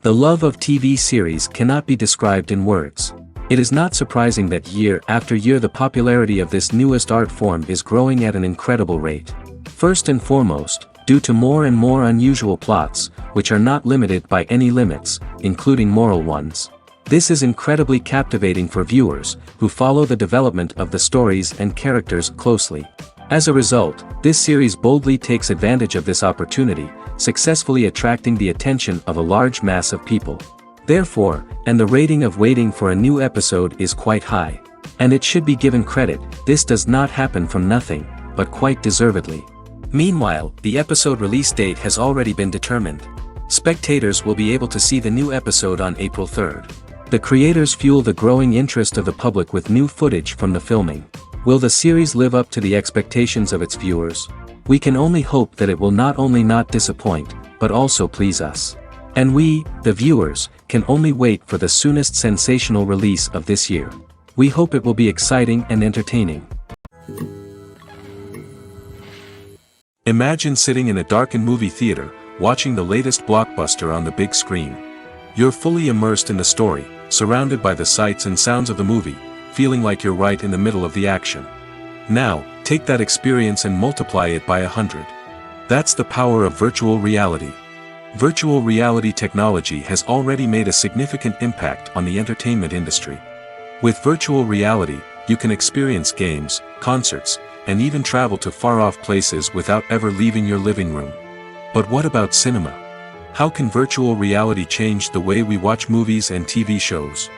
The love of TV series cannot be described in words. It is not surprising that year after year the popularity of this newest art form is growing at an incredible rate. First and foremost, due to more and more unusual plots, which are not limited by any limits, including moral ones. This is incredibly captivating for viewers, who follow the development of the stories and characters closely. As a result, this series boldly takes advantage of this opportunity, successfully attracting the attention of a large mass of people. Therefore, and the rating of waiting for a new episode is quite high. And it should be given credit, this does not happen from nothing, but quite deservedly. Meanwhile, the episode release date has already been determined. Spectators will be able to see the new episode on April 3rd. The creators fuel the growing interest of the public with new footage from the filming. Will the series live up to the expectations of its viewers? We can only hope that it will not only not disappoint, but also please us. And we, the viewers, can only wait for the soonest sensational release of this year. We hope it will be exciting and entertaining. Imagine sitting in a darkened movie theater, watching the latest blockbuster on the big screen. You're fully immersed in the story, surrounded by the sights and sounds of the movie, feeling like you're right in the middle of the action. Now, take that experience and multiply it by 100. That's the power of virtual reality. Virtual reality technology has already made a significant impact on the entertainment industry. With virtual reality, you can experience games, concerts, and even travel to far-off places without ever leaving your living room. But what about cinema? How can virtual reality change the way we watch movies and TV shows?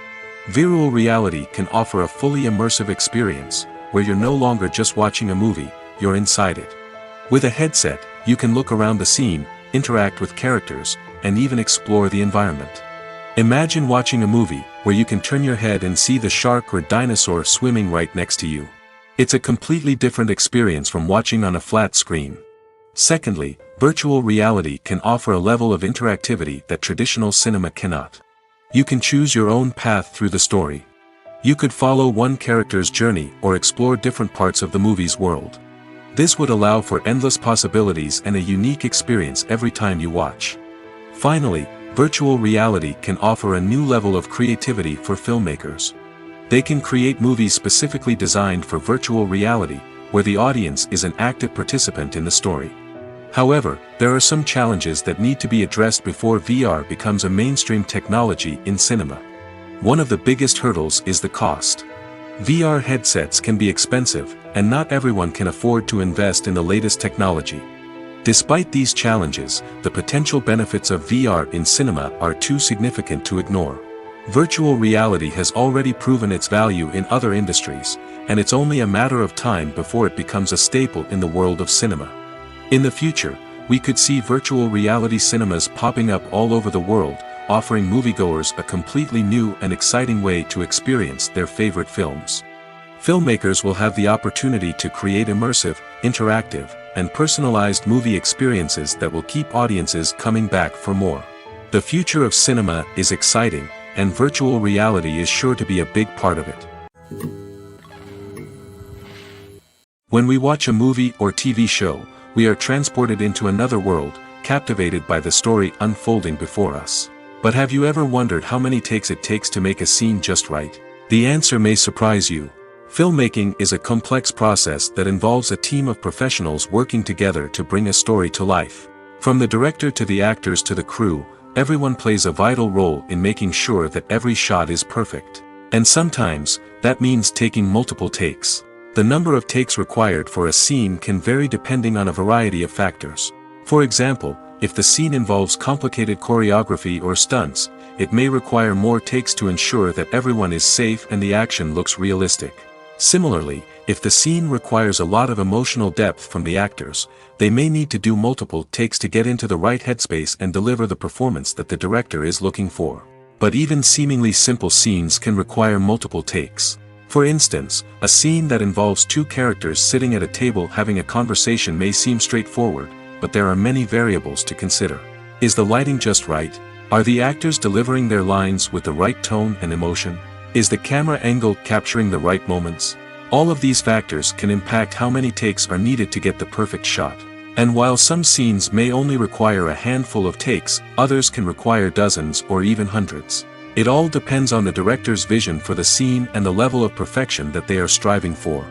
Virtual reality can offer a fully immersive experience, where you're no longer just watching a movie, you're inside it. With a headset, you can look around the scene, interact with characters, and even explore the environment. Imagine watching a movie, where you can turn your head and see the shark or dinosaur swimming right next to you. It's a completely different experience from watching on a flat screen. Secondly, virtual reality can offer a level of interactivity that traditional cinema cannot. You can choose your own path through the story. You could follow one character's journey or explore different parts of the movie's world. This would allow for endless possibilities and a unique experience every time you watch. Finally, virtual reality can offer a new level of creativity for filmmakers. They can create movies specifically designed for virtual reality, where the audience is an active participant in the story. However, there are some challenges that need to be addressed before VR becomes a mainstream technology in cinema. One of the biggest hurdles is the cost. VR headsets can be expensive, and not everyone can afford to invest in the latest technology. Despite these challenges, the potential benefits of VR in cinema are too significant to ignore. Virtual reality has already proven its value in other industries, and it's only a matter of time before it becomes a staple in the world of cinema. In the future, we could see virtual reality cinemas popping up all over the world, offering moviegoers a completely new and exciting way to experience their favorite films. Filmmakers will have the opportunity to create immersive, interactive, and personalized movie experiences that will keep audiences coming back for more. The future of cinema is exciting, and virtual reality is sure to be a big part of it. When we watch a movie or TV show, we are transported into another world, captivated by the story unfolding before us. But have you ever wondered how many takes it takes to make a scene just right? The answer may surprise you. Filmmaking is a complex process that involves a team of professionals working together to bring a story to life. From the director to the actors to the crew, everyone plays a vital role in making sure that every shot is perfect. And sometimes, that means taking multiple takes. The number of takes required for a scene can vary depending on a variety of factors. For example, if the scene involves complicated choreography or stunts, it may require more takes to ensure that everyone is safe and the action looks realistic. Similarly, if the scene requires a lot of emotional depth from the actors, they may need to do multiple takes to get into the right headspace and deliver the performance that the director is looking for. But even seemingly simple scenes can require multiple takes. For instance, a scene that involves two characters sitting at a table having a conversation may seem straightforward, but there are many variables to consider. Is the lighting just right? Are the actors delivering their lines with the right tone and emotion? Is the camera angle capturing the right moments? All of these factors can impact how many takes are needed to get the perfect shot. And while some scenes may only require a handful of takes, others can require dozens or even hundreds. It all depends on the director's vision for the scene and the level of perfection that they are striving for.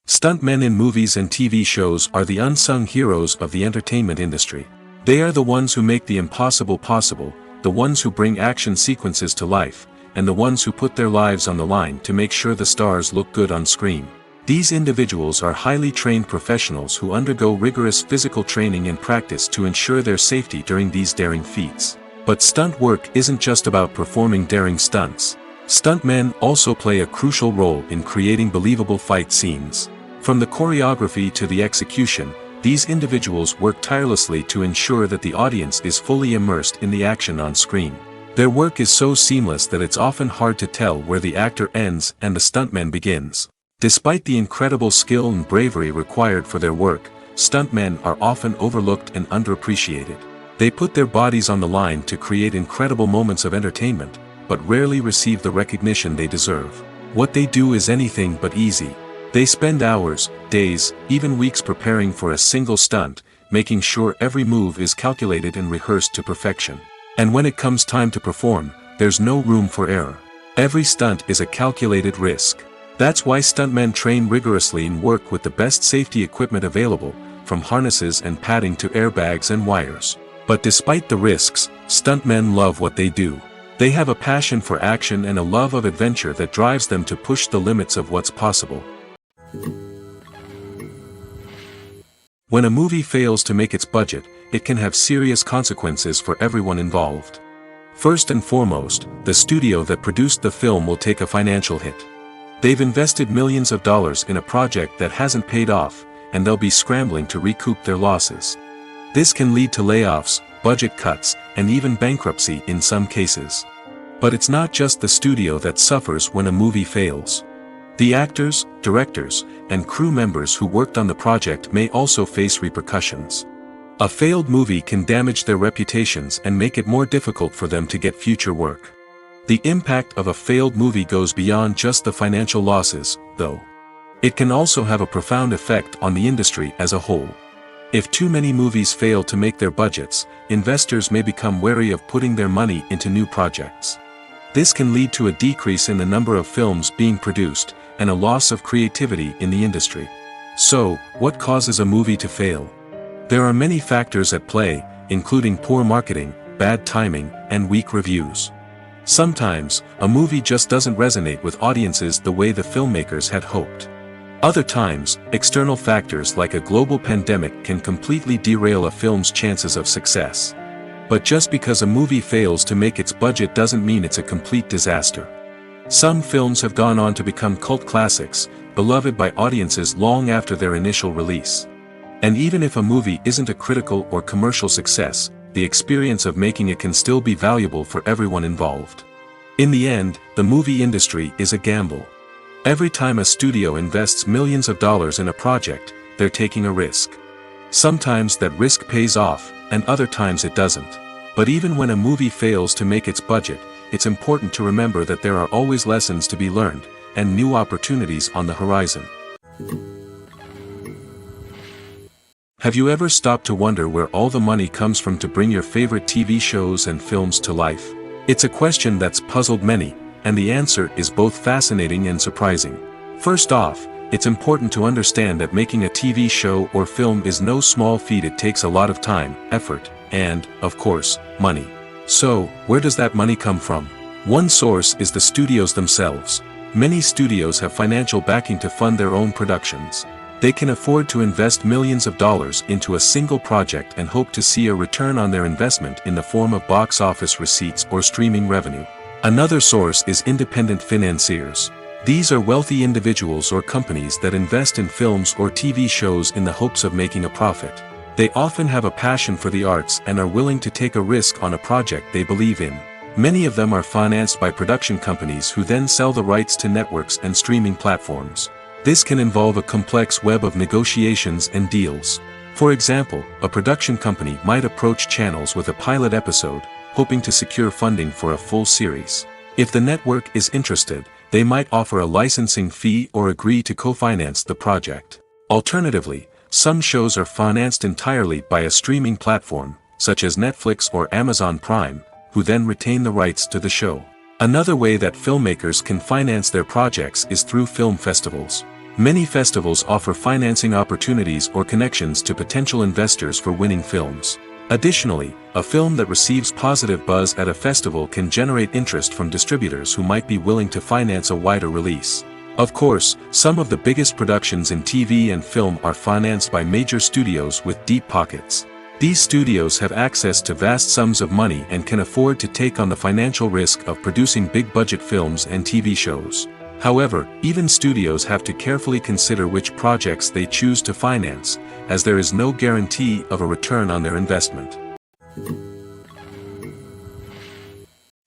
Stuntmen in movies and TV shows are the unsung heroes of the entertainment industry. They are the ones who make the impossible possible, the ones who bring action sequences to life, and the ones who put their lives on the line to make sure the stars look good on screen. These individuals are highly trained professionals who undergo rigorous physical training and practice to ensure their safety during these daring feats. But stunt work isn't just about performing daring stunts. Stuntmen also play a crucial role in creating believable fight scenes. From the choreography to the execution, these individuals work tirelessly to ensure that the audience is fully immersed in the action on screen. Their work is so seamless that it's often hard to tell where the actor ends and the stuntman begins. Despite the incredible skill and bravery required for their work, stuntmen are often overlooked and underappreciated. They put their bodies on the line to create incredible moments of entertainment, but rarely receive the recognition they deserve. What they do is anything but easy. They spend hours, days, even weeks preparing for a single stunt, making sure every move is calculated and rehearsed to perfection. And when it comes time to perform, there's no room for error. Every stunt is a calculated risk. That's why stuntmen train rigorously and work with the best safety equipment available, from harnesses and padding to airbags and wires. But despite the risks, stuntmen love what they do. They have a passion for action and a love of adventure that drives them to push the limits of what's possible. When a movie fails to make its budget, it can have serious consequences for everyone involved. First and foremost, the studio that produced the film will take a financial hit. They've invested millions of dollars in a project that hasn't paid off, and they'll be scrambling to recoup their losses. This can lead to layoffs, budget cuts, and even bankruptcy in some cases. But it's not just the studio that suffers when a movie fails. The actors, directors, and crew members who worked on the project may also face repercussions. A failed movie can damage their reputations and make it more difficult for them to get future work. The impact of a failed movie goes beyond just the financial losses, though. It can also have a profound effect on the industry as a whole. If too many movies fail to make their budgets, investors may become wary of putting their money into new projects. This can lead to a decrease in the number of films being produced, and a loss of creativity in the industry. So, what causes a movie to fail? There are many factors at play, including poor marketing, bad timing, and weak reviews. Sometimes, a movie just doesn't resonate with audiences the way the filmmakers had hoped. Other times, external factors like a global pandemic can completely derail a film's chances of success. But just because a movie fails to make its budget doesn't mean it's a complete disaster. Some films have gone on to become cult classics, beloved by audiences long after their initial release. And even if a movie isn't a critical or commercial success, the experience of making it can still be valuable for everyone involved. In the end, the movie industry is a gamble. Every time a studio invests millions of dollars in a project, they're taking a risk. Sometimes that risk pays off, and other times it doesn't. But even when a movie fails to make its budget, it's important to remember that there are always lessons to be learned, and new opportunities on the horizon. Have you ever stopped to wonder where all the money comes from to bring your favorite TV shows and films to life? It's a question that's puzzled many, and the answer is both fascinating and surprising. First off, it's important to understand that making a TV show or film is no small feat. It takes a lot of time, effort, and, of course, money. So, where does that money come from? One source is the studios themselves. Many studios have financial backing to fund their own productions. They can afford to invest millions of dollars into a single project and hope to see a return on their investment in the form of box office receipts or streaming revenue. Another source is independent financiers. These are wealthy individuals or companies that invest in films or TV shows in the hopes of making a profit. They often have a passion for the arts and are willing to take a risk on a project they believe in. Many of them are financed by production companies who then sell the rights to networks and streaming platforms. This can involve a complex web of negotiations and deals. For example, a production company might approach channels with a pilot episode, hoping to secure funding for a full series. If the network is interested, they might offer a licensing fee or agree to co-finance the project. Alternatively, some shows are financed entirely by a streaming platform, such as Netflix or Amazon Prime, who then retain the rights to the show. Another way that filmmakers can finance their projects is through film festivals. Many festivals offer financing opportunities or connections to potential investors for winning films. Additionally, a film that receives positive buzz at a festival can generate interest from distributors who might be willing to finance a wider release. Of course, some of the biggest productions in TV and film are financed by major studios with deep pockets. These studios have access to vast sums of money and can afford to take on the financial risk of producing big-budget films and TV shows. However, even studios have to carefully consider which projects they choose to finance, as there is no guarantee of a return on their investment.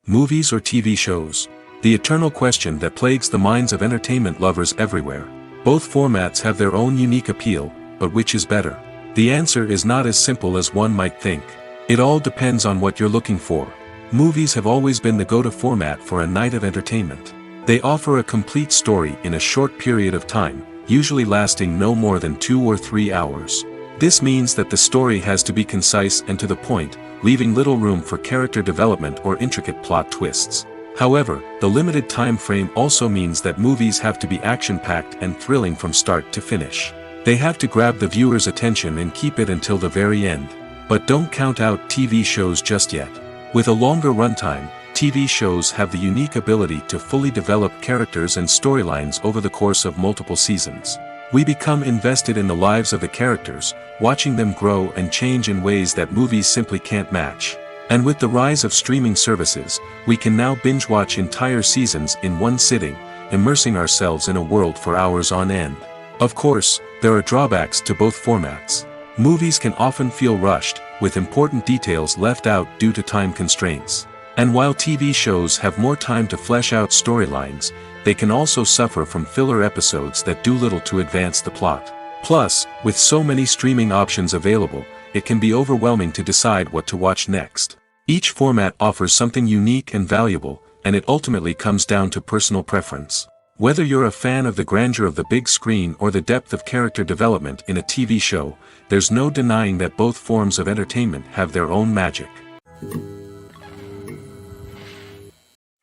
Movies or TV shows? The eternal question that plagues the minds of entertainment lovers everywhere. Both formats have their own unique appeal, but which is better? The answer is not as simple as one might think. It all depends on what you're looking for. Movies have always been the go-to format for a night of entertainment. They offer a complete story in a short period of time, usually lasting no more than 2 or 3 hours. This means that the story has to be concise and to the point, leaving little room for character development or intricate plot twists. However, the limited time frame also means that movies have to be action-packed and thrilling from start to finish. They have to grab the viewer's attention and keep it until the very end. But don't count out TV shows just yet. With a longer runtime, TV shows have the unique ability to fully develop characters and storylines over the course of multiple seasons. We become invested in the lives of the characters, watching them grow and change in ways that movies simply can't match. And with the rise of streaming services, we can now binge-watch entire seasons in one sitting, immersing ourselves in a world for hours on end. Of course, there are drawbacks to both formats. Movies can often feel rushed, with important details left out due to time constraints. And while TV shows have more time to flesh out storylines, they can also suffer from filler episodes that do little to advance the plot. Plus, with so many streaming options available, it can be overwhelming to decide what to watch next. Each format offers something unique and valuable, and it ultimately comes down to personal preference. Whether you're a fan of the grandeur of the big screen or the depth of character development in a TV show, there's no denying that both forms of entertainment have their own magic.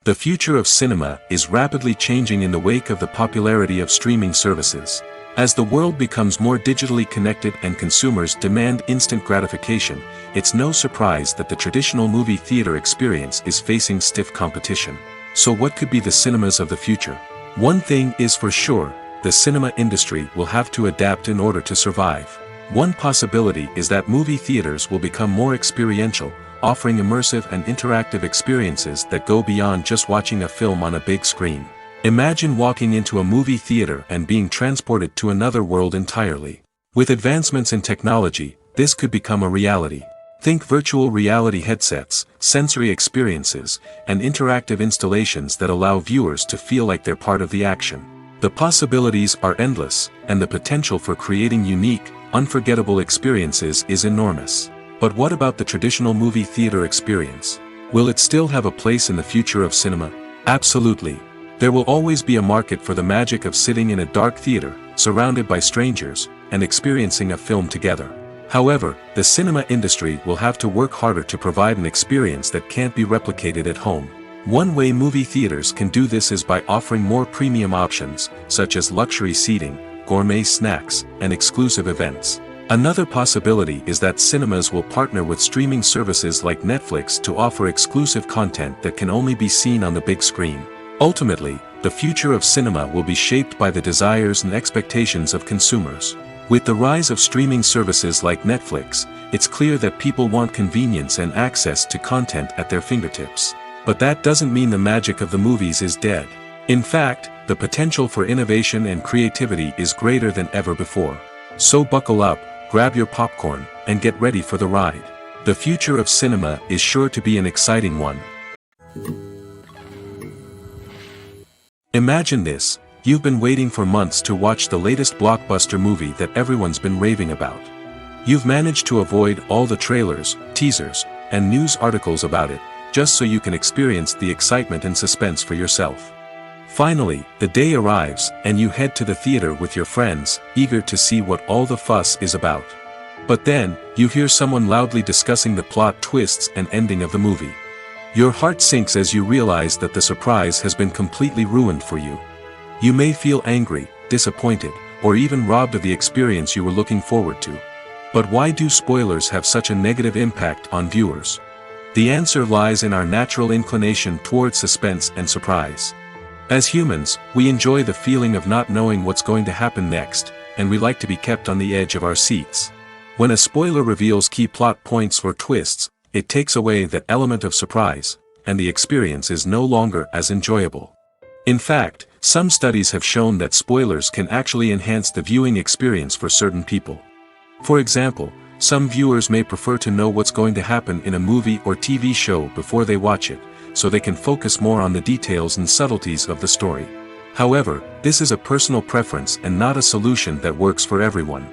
The future of cinema is rapidly changing in the wake of the popularity of streaming services. As the world becomes more digitally connected and consumers demand instant gratification, it's no surprise that the traditional movie theater experience is facing stiff competition. So what could be the cinemas of the future? One thing is for sure, the cinema industry will have to adapt in order to survive. One possibility is that movie theaters will become more experiential, offering immersive and interactive experiences that go beyond just watching a film on a big screen. Imagine walking into a movie theater and being transported to another world entirely. With advancements in technology, this could become a reality. Think virtual reality headsets, sensory experiences, and interactive installations that allow viewers to feel like they're part of the action. The possibilities are endless, and the potential for creating unique, unforgettable experiences is enormous. But what about the traditional movie theater experience? Will it still have a place in the future of cinema? Absolutely. There will always be a market for the magic of sitting in a dark theater, surrounded by strangers, and experiencing a film together. However, the cinema industry will have to work harder to provide an experience that can't be replicated at home. One way movie theaters can do this is by offering more premium options, such as luxury seating, gourmet snacks, and exclusive events. Another possibility is that cinemas will partner with streaming services like Netflix to offer exclusive content that can only be seen on the big screen. Ultimately, the future of cinema will be shaped by the desires and expectations of consumers. With the rise of streaming services like Netflix, it's clear that people want convenience and access to content at their fingertips. But that doesn't mean the magic of the movies is dead. In fact, the potential for innovation and creativity is greater than ever before. So buckle up, grab your popcorn, and get ready for the ride. The future of cinema is sure to be an exciting one. Imagine this, you've been waiting for months to watch the latest blockbuster movie that everyone's been raving about. You've managed to avoid all the trailers, teasers, and news articles about it, just so you can experience the excitement and suspense for yourself. Finally, the day arrives, and you head to the theater with your friends, eager to see what all the fuss is about. But then, you hear someone loudly discussing the plot twists and ending of the movie. Your heart sinks as you realize that the surprise has been completely ruined for you. You may feel angry, disappointed, or even robbed of the experience you were looking forward to. But why do spoilers have such a negative impact on viewers? The answer lies in our natural inclination toward suspense and surprise. As humans, we enjoy the feeling of not knowing what's going to happen next, and we like to be kept on the edge of our seats. When a spoiler reveals key plot points or twists, it takes away that element of surprise, and the experience is no longer as enjoyable. In fact, some studies have shown that spoilers can actually enhance the viewing experience for certain people. For example, some viewers may prefer to know what's going to happen in a movie or TV show before they watch it, so they can focus more on the details and subtleties of the story. However, this is a personal preference and not a solution that works for everyone.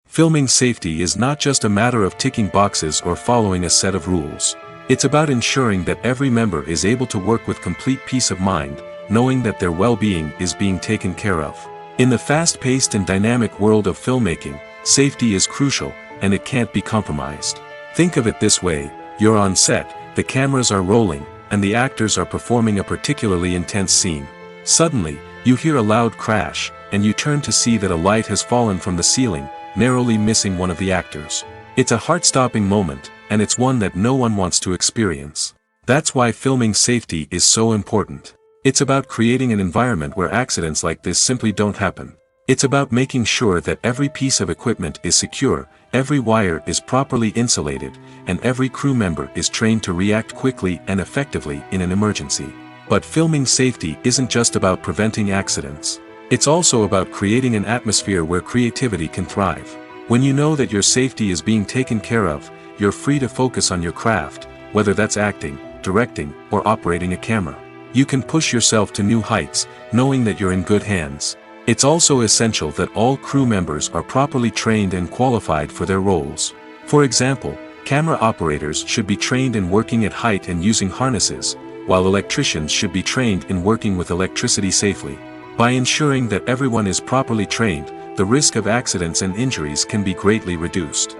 Filming safety is not just a matter of ticking boxes or following a set of rules. It's about ensuring that every member is able to work with complete peace of mind, knowing that their well-being is being taken care of. In the fast-paced and dynamic world of filmmaking, safety is crucial, and it can't be compromised. Think of it this way: you're on set, the cameras are rolling, and the actors are performing a particularly intense scene. Suddenly, you hear a loud crash, and you turn to see that a light has fallen from the ceiling, narrowly missing one of the actors. It's a heart-stopping moment, and it's one that no one wants to experience. That's why filming safety is so important. It's about creating an environment where accidents like this simply don't happen. It's about making sure that every piece of equipment is secure, every wire is properly insulated, and every crew member is trained to react quickly and effectively in an emergency. But filming safety isn't just about preventing accidents. It's also about creating an atmosphere where creativity can thrive. When you know that your safety is being taken care of, you're free to focus on your craft, whether that's acting, directing, or operating a camera. You can push yourself to new heights, knowing that you're in good hands. It's also essential that all crew members are properly trained and qualified for their roles. For example, camera operators should be trained in working at height and using harnesses, while electricians should be trained in working with electricity safely. By ensuring that everyone is properly trained, the risk of accidents and injuries can be greatly reduced.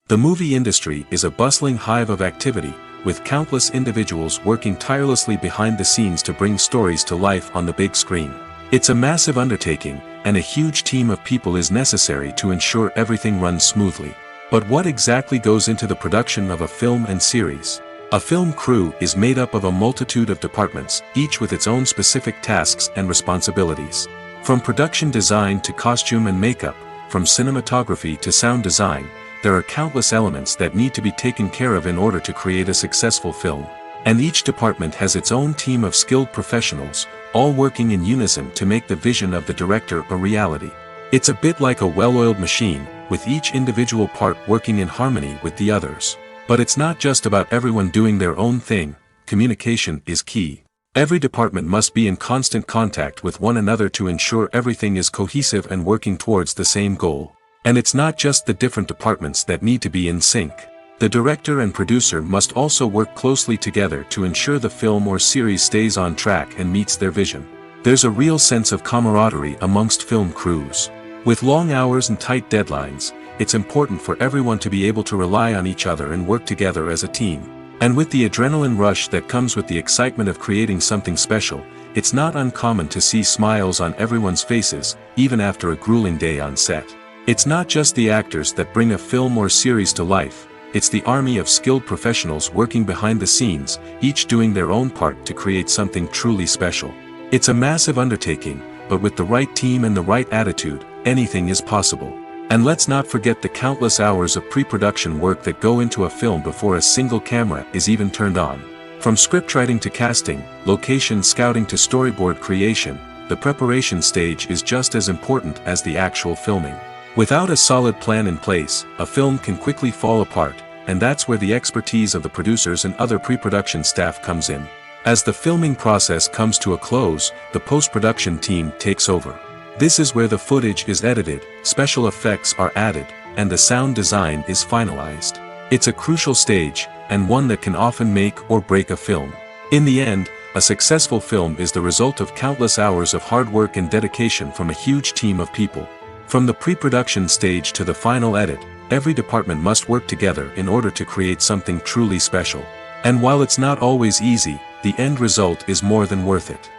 The movie industry is a bustling hive of activity, with countless individuals working tirelessly behind the scenes to bring stories to life on the big screen. It's a massive undertaking, and a huge team of people is necessary to ensure everything runs smoothly. But what exactly goes into the production of a film and series? A film crew is made up of a multitude of departments, each with its own specific tasks and responsibilities. From production design to costume and makeup, from cinematography to sound design, there are countless elements that need to be taken care of in order to create a successful film. And each department has its own team of skilled professionals, all working in unison to make the vision of the director a reality. It's a bit like a well-oiled machine, with each individual part working in harmony with the others. But it's not just about everyone doing their own thing. Communication is key. Every department must be in constant contact with one another to ensure everything is cohesive and working towards the same goal. And it's not just the different departments that need to be in sync. The director and producer must also work closely together to ensure the film or series stays on track and meets their vision. There's a real sense of camaraderie amongst film crews. With long hours and tight deadlines, it's important for everyone to be able to rely on each other and work together as a team. And with the adrenaline rush that comes with the excitement of creating something special, it's not uncommon to see smiles on everyone's faces, even after a grueling day on set. It's not just the actors that bring a film or series to life, it's the army of skilled professionals working behind the scenes, each doing their own part to create something truly special. It's a massive undertaking, but with the right team and the right attitude, anything is possible. And let's not forget the countless hours of pre-production work that go into a film before a single camera is even turned on. From scriptwriting to casting, location scouting to storyboard creation, the preparation stage is just as important as the actual filming. Without a solid plan in place, a film can quickly fall apart, and that's where the expertise of the producers and other pre-production staff comes in. As the filming process comes to a close, the post-production team takes over. This is where the footage is edited, special effects are added, and the sound design is finalized. It's a crucial stage, and one that can often make or break a film. In the end, a successful film is the result of countless hours of hard work and dedication from a huge team of people. From the pre-production stage to the final edit, every department must work together in order to create something truly special. And while it's not always easy, the end result is more than worth it.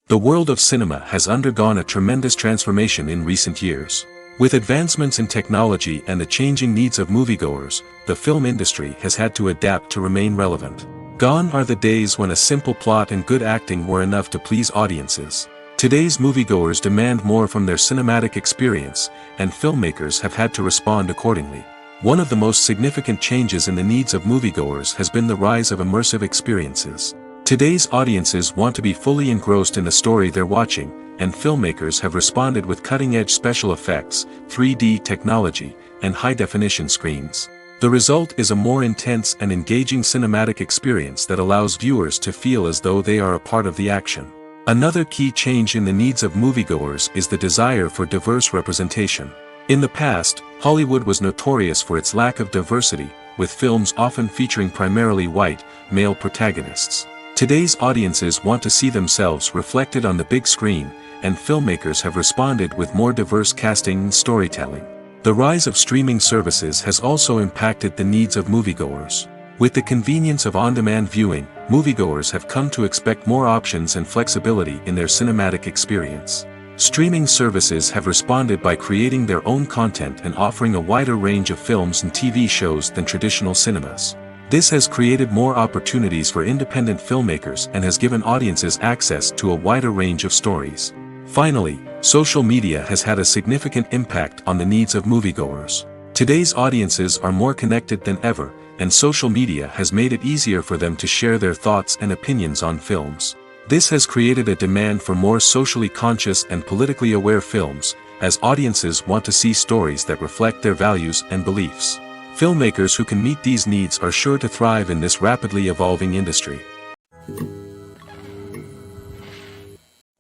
The world of cinema has undergone a tremendous transformation in recent years. With advancements in technology and the changing needs of moviegoers, the film industry has had to adapt to remain relevant. Gone are the days when a simple plot and good acting were enough to please audiences. Today's moviegoers demand more from their cinematic experience, and filmmakers have had to respond accordingly. One of the most significant changes in the needs of moviegoers has been the rise of immersive experiences. Today's audiences want to be fully engrossed in the story they're watching, and filmmakers have responded with cutting-edge special effects, 3D technology, and high-definition screens. The result is a more intense and engaging cinematic experience that allows viewers to feel as though they are a part of the action. Another key change in the needs of moviegoers is the desire for diverse representation. In the past, Hollywood was notorious for its lack of diversity, with films often featuring primarily white, male protagonists. Today's audiences want to see themselves reflected on the big screen, and filmmakers have responded with more diverse casting and storytelling. The rise of streaming services has also impacted the needs of moviegoers. With the convenience of on-demand viewing, moviegoers have come to expect more options and flexibility in their cinematic experience. Streaming services have responded by creating their own content and offering a wider range of films and TV shows than traditional cinemas. This has created more opportunities for independent filmmakers and has given audiences access to a wider range of stories. Finally, social media has had a significant impact on the needs of moviegoers. Today's audiences are more connected than ever, and social media has made it easier for them to share their thoughts and opinions on films. This has created a demand for more socially conscious and politically aware films, as audiences want to see stories that reflect their values and beliefs. Filmmakers who can meet these needs are sure to thrive in this rapidly evolving industry.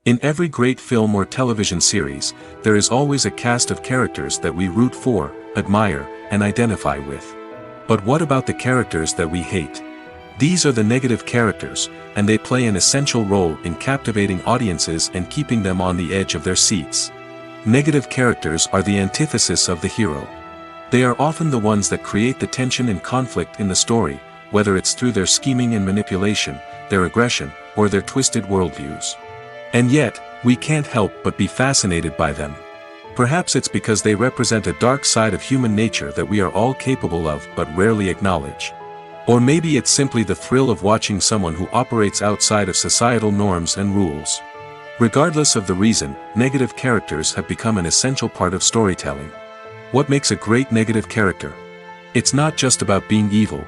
In every great film or television series, there is always a cast of characters that we root for, admire, and identify with. But what about the characters that we hate? These are the negative characters, and they play an essential role in captivating audiences and keeping them on the edge of their seats. Negative characters are the antithesis of the hero. They are often the ones that create the tension and conflict in the story, whether it's through their scheming and manipulation, their aggression, or their twisted worldviews. And yet, we can't help but be fascinated by them. Perhaps it's because they represent a dark side of human nature that we are all capable of but rarely acknowledge. Or maybe it's simply the thrill of watching someone who operates outside of societal norms and rules. Regardless of the reason, negative characters have become an essential part of storytelling. What makes a great negative character? It's not just about being evil.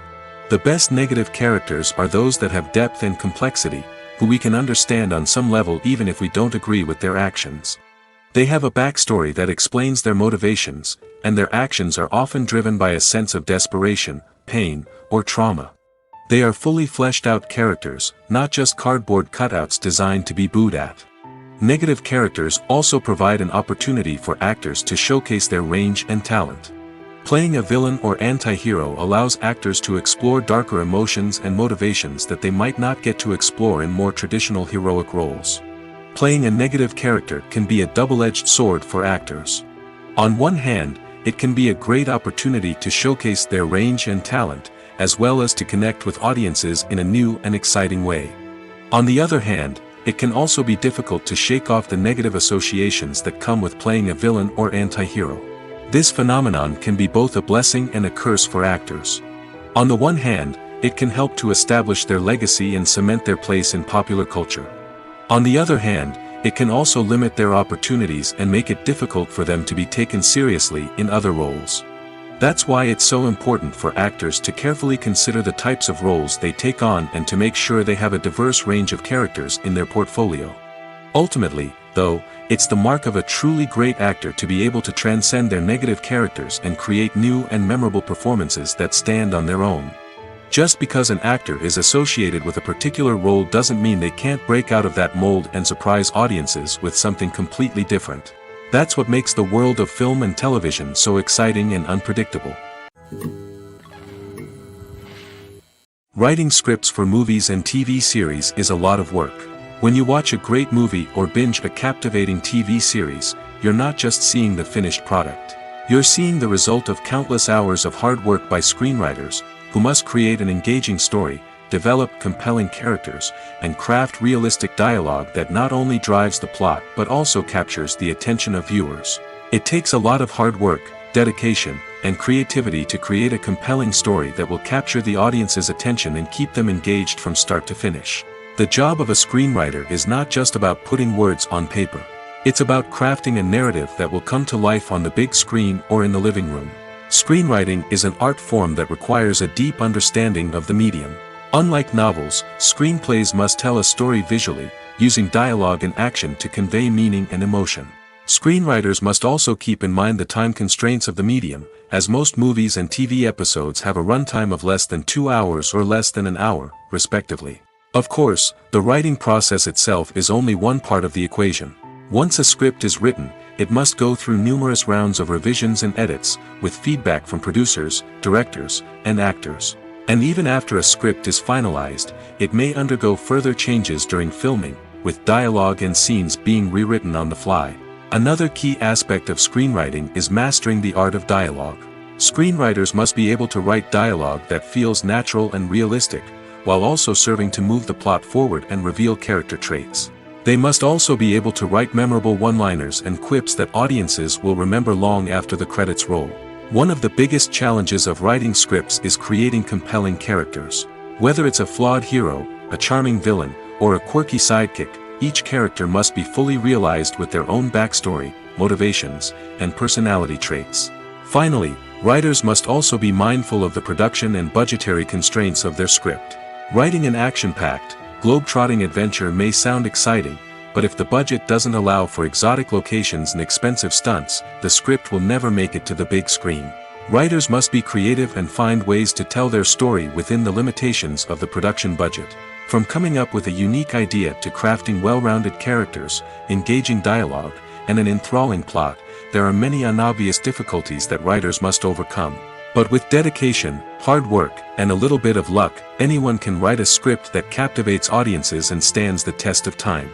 The best negative characters are those that have depth and complexity, who we can understand on some level even if we don't agree with their actions. They have a backstory that explains their motivations, and their actions are often driven by a sense of desperation, pain, or trauma. They are fully fleshed out characters, not just cardboard cutouts designed to be booed at. Negative characters also provide an opportunity for actors to showcase their range and talent. Playing a villain or anti-hero allows actors to explore darker emotions and motivations that they might not get to explore in more traditional heroic roles. Playing a negative character can be a double-edged sword for actors. On one hand, it can be a great opportunity to showcase their range and talent, as well as to connect with audiences in a new and exciting way. On the other hand, it can also be difficult to shake off the negative associations that come with playing a villain or anti-hero. This phenomenon can be both a blessing and a curse for actors. On the one hand, it can help to establish their legacy and cement their place in popular culture. On the other hand, it can also limit their opportunities and make it difficult for them to be taken seriously in other roles. That's why it's so important for actors to carefully consider the types of roles they take on and to make sure they have a diverse range of characters in their portfolio. Ultimately, though, it's the mark of a truly great actor to be able to transcend their negative characters and create new and memorable performances that stand on their own. Just because an actor is associated with a particular role doesn't mean they can't break out of that mold and surprise audiences with something completely different. That's what makes the world of film and television so exciting and unpredictable. Writing scripts for movies and TV series is a lot of work. When you watch a great movie or binge a captivating TV series, you're not just seeing the finished product. You're seeing the result of countless hours of hard work by screenwriters, who must create an engaging story, develop compelling characters, and craft realistic dialogue that not only drives the plot but also captures the attention of viewers. It takes a lot of hard work, dedication, and creativity to create a compelling story that will capture the audience's attention and keep them engaged from start to finish. The job of a screenwriter is not just about putting words on paper. It's about crafting a narrative that will come to life on the big screen or in the living room. Screenwriting is an art form that requires a deep understanding of the medium. Unlike novels, screenplays must tell a story visually, using dialogue and action to convey meaning and emotion. Screenwriters must also keep in mind the time constraints of the medium, as most movies and TV episodes have a runtime of less than 2 hours or less than an hour, respectively. Of course, the writing process itself is only one part of the equation. Once a script is written, it must go through numerous rounds of revisions and edits, with feedback from producers, directors, and actors. And even after a script is finalized, it may undergo further changes during filming, with dialogue and scenes being rewritten on the fly. Another key aspect of screenwriting is mastering the art of dialogue. Screenwriters must be able to write dialogue that feels natural and realistic, while also serving to move the plot forward and reveal character traits. They must also be able to write memorable one-liners and quips that audiences will remember long after the credits roll. One of the biggest challenges of writing scripts is creating compelling characters. Whether it's a flawed hero, a charming villain, or a quirky sidekick, each character must be fully realized with their own backstory, motivations, and personality traits. Finally, writers must also be mindful of the production and budgetary constraints of their script. Writing an action-packed, globe-trotting adventure may sound exciting, but if the budget doesn't allow for exotic locations and expensive stunts, the script will never make it to the big screen. Writers must be creative and find ways to tell their story within the limitations of the production budget. From coming up with a unique idea to crafting well-rounded characters, engaging dialogue, and an enthralling plot, there are many unobvious difficulties that writers must overcome. But with dedication, hard work, and a little bit of luck, anyone can write a script that captivates audiences and stands the test of time.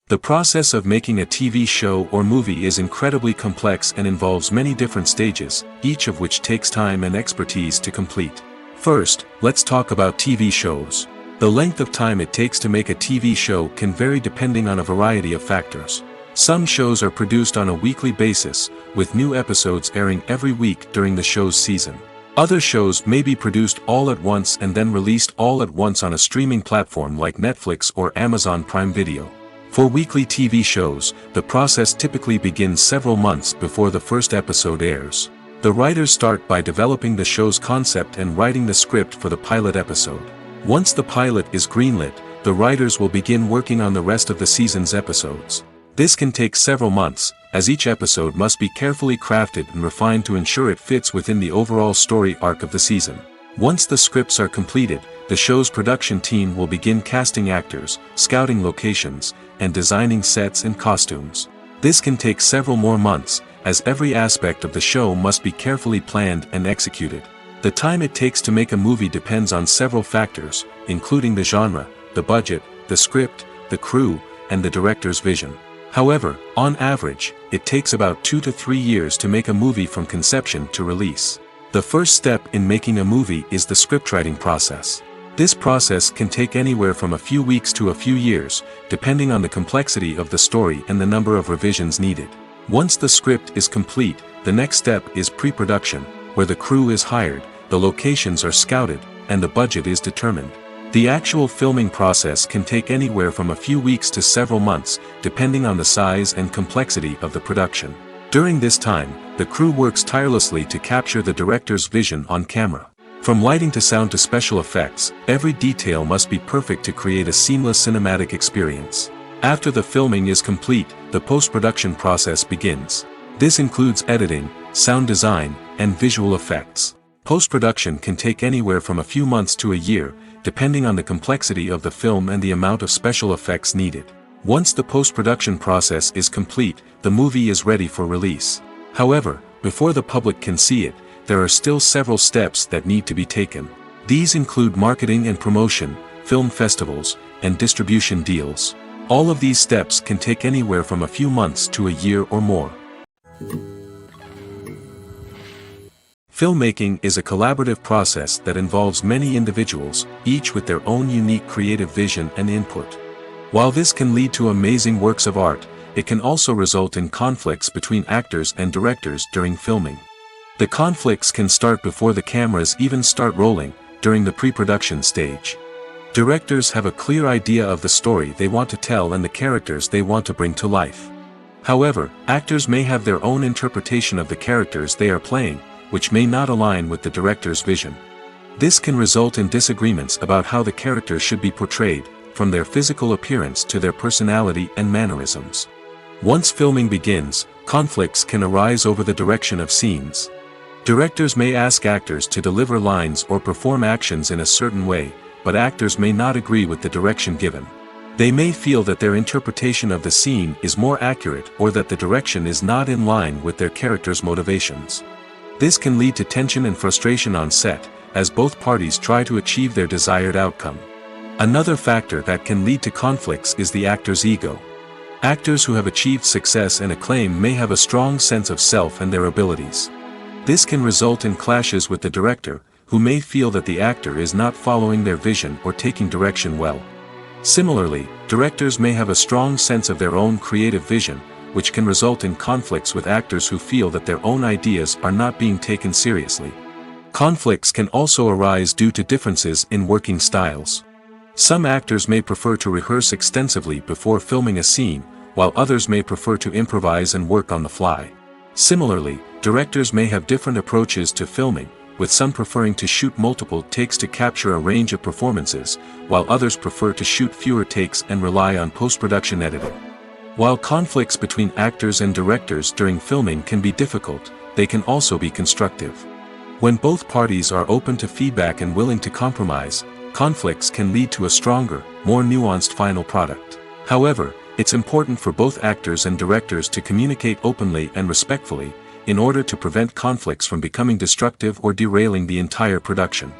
The process of making a TV show or movie is incredibly complex and involves many different stages, each of which takes time and expertise to complete. First, let's talk about TV shows. The length of time it takes to make a TV show can vary depending on a variety of factors. Some shows are produced on a weekly basis, with new episodes airing every week during the show's season. Other shows may be produced all at once and then released all at once on a streaming platform like Netflix or Amazon Prime Video. For weekly TV shows, the process typically begins several months before the first episode airs. The writers start by developing the show's concept and writing the script for the pilot episode. Once the pilot is greenlit, the writers will begin working on the rest of the season's episodes. This can take several months, as each episode must be carefully crafted and refined to ensure it fits within the overall story arc of the season. Once the scripts are completed, the show's production team will begin casting actors, scouting locations, and designing sets and costumes. This can take several more months, as every aspect of the show must be carefully planned and executed. The time it takes to make a movie depends on several factors, including the genre, the budget, the script, the crew, and the director's vision. However, on average, it takes about 2 to 3 years to make a movie from conception to release. The first step in making a movie is the scriptwriting process. This process can take anywhere from a few weeks to a few years, depending on the complexity of the story and the number of revisions needed. Once the script is complete, the next step is pre-production, where the crew is hired, the locations are scouted, and the budget is determined. The actual filming process can take anywhere from a few weeks to several months, depending on the size and complexity of the production. During this time, the crew works tirelessly to capture the director's vision on camera. From lighting to sound to special effects, every detail must be perfect to create a seamless cinematic experience. After the filming is complete, the post-production process begins. This includes editing, sound design, and visual effects. Post-production can take anywhere from a few months to a year, depending on the complexity of the film and the amount of special effects needed. Once the post-production process is complete, the movie is ready for release. However, before the public can see it, there are still several steps that need to be taken. These include marketing and promotion, film festivals, and distribution deals. All of these steps can take anywhere from a few months to a year or more. Filmmaking is a collaborative process that involves many individuals, each with their own unique creative vision and input. While this can lead to amazing works of art, it can also result in conflicts between actors and directors during filming. The conflicts can start before the cameras even start rolling, during the pre-production stage. Directors have a clear idea of the story they want to tell and the characters they want to bring to life. However, actors may have their own interpretation of the characters they are playing, which may not align with the director's vision. This can result in disagreements about how the characters should be portrayed, from their physical appearance to their personality and mannerisms. Once filming begins, conflicts can arise over the direction of scenes. Directors may ask actors to deliver lines or perform actions in a certain way, but actors may not agree with the direction given. They may feel that their interpretation of the scene is more accurate or that the direction is not in line with their character's motivations. This can lead to tension and frustration on set, as both parties try to achieve their desired outcome. Another factor that can lead to conflicts is the actor's ego. Actors who have achieved success and acclaim may have a strong sense of self and their abilities. This can result in clashes with the director, who may feel that the actor is not following their vision or taking direction well. Similarly, directors may have a strong sense of their own creative vision, which can result in conflicts with actors who feel that their own ideas are not being taken seriously. Conflicts can also arise due to differences in working styles. Some actors may prefer to rehearse extensively before filming a scene, while others may prefer to improvise and work on the fly. Similarly, directors may have different approaches to filming, with some preferring to shoot multiple takes to capture a range of performances, while others prefer to shoot fewer takes and rely on post-production editing. While conflicts between actors and directors during filming can be difficult, they can also be constructive. When both parties are open to feedback and willing to compromise, conflicts can lead to a stronger, more nuanced final product. However, it's important for both actors and directors to communicate openly and respectfully, in order to prevent conflicts from becoming destructive or derailing the entire production.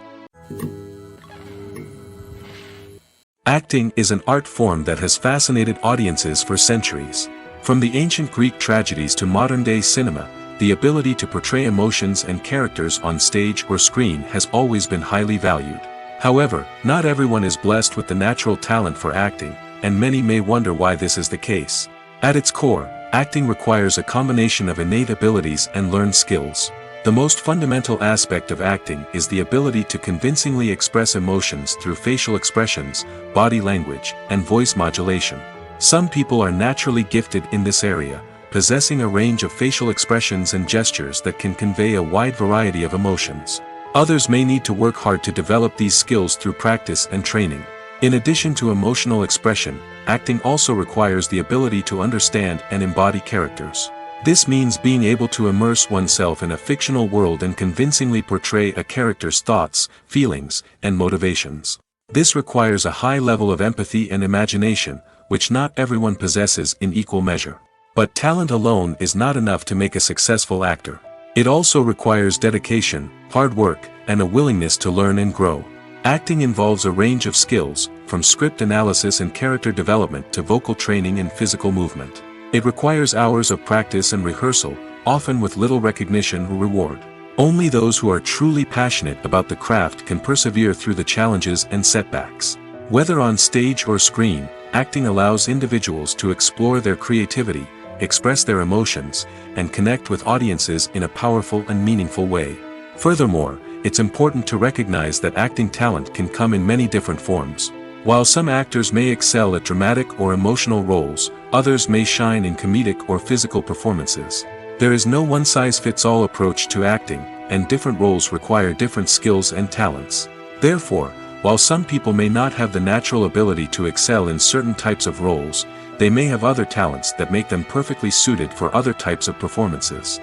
Acting is an art form that has fascinated audiences for centuries. From the ancient Greek tragedies to modern-day cinema, the ability to portray emotions and characters on stage or screen has always been highly valued. However, not everyone is blessed with the natural talent for acting, and many may wonder why this is the case. At its core, acting requires a combination of innate abilities and learned skills. The most fundamental aspect of acting is the ability to convincingly express emotions through facial expressions, body language, and voice modulation. Some people are naturally gifted in this area, possessing a range of facial expressions and gestures that can convey a wide variety of emotions. Others may need to work hard to develop these skills through practice and training. In addition to emotional expression, acting also requires the ability to understand and embody characters. This means being able to immerse oneself in a fictional world and convincingly portray a character's thoughts, feelings, and motivations. This requires a high level of empathy and imagination, which not everyone possesses in equal measure. But talent alone is not enough to make a successful actor. It also requires dedication, hard work, and a willingness to learn and grow. Acting involves a range of skills, from script analysis and character development to vocal training and physical movement. It requires hours of practice and rehearsal, often with little recognition or reward. Only those who are truly passionate about the craft can persevere through the challenges and setbacks. Whether on stage or screen, acting allows individuals to explore their creativity, express their emotions, and connect with audiences in a powerful and meaningful way. Furthermore, it's important to recognize that acting talent can come in many different forms. While some actors may excel at dramatic or emotional roles, others may shine in comedic or physical performances. There is no one-size-fits-all approach to acting, and different roles require different skills and talents. Therefore, while some people may not have the natural ability to excel in certain types of roles, they may have other talents that make them perfectly suited for other types of performances.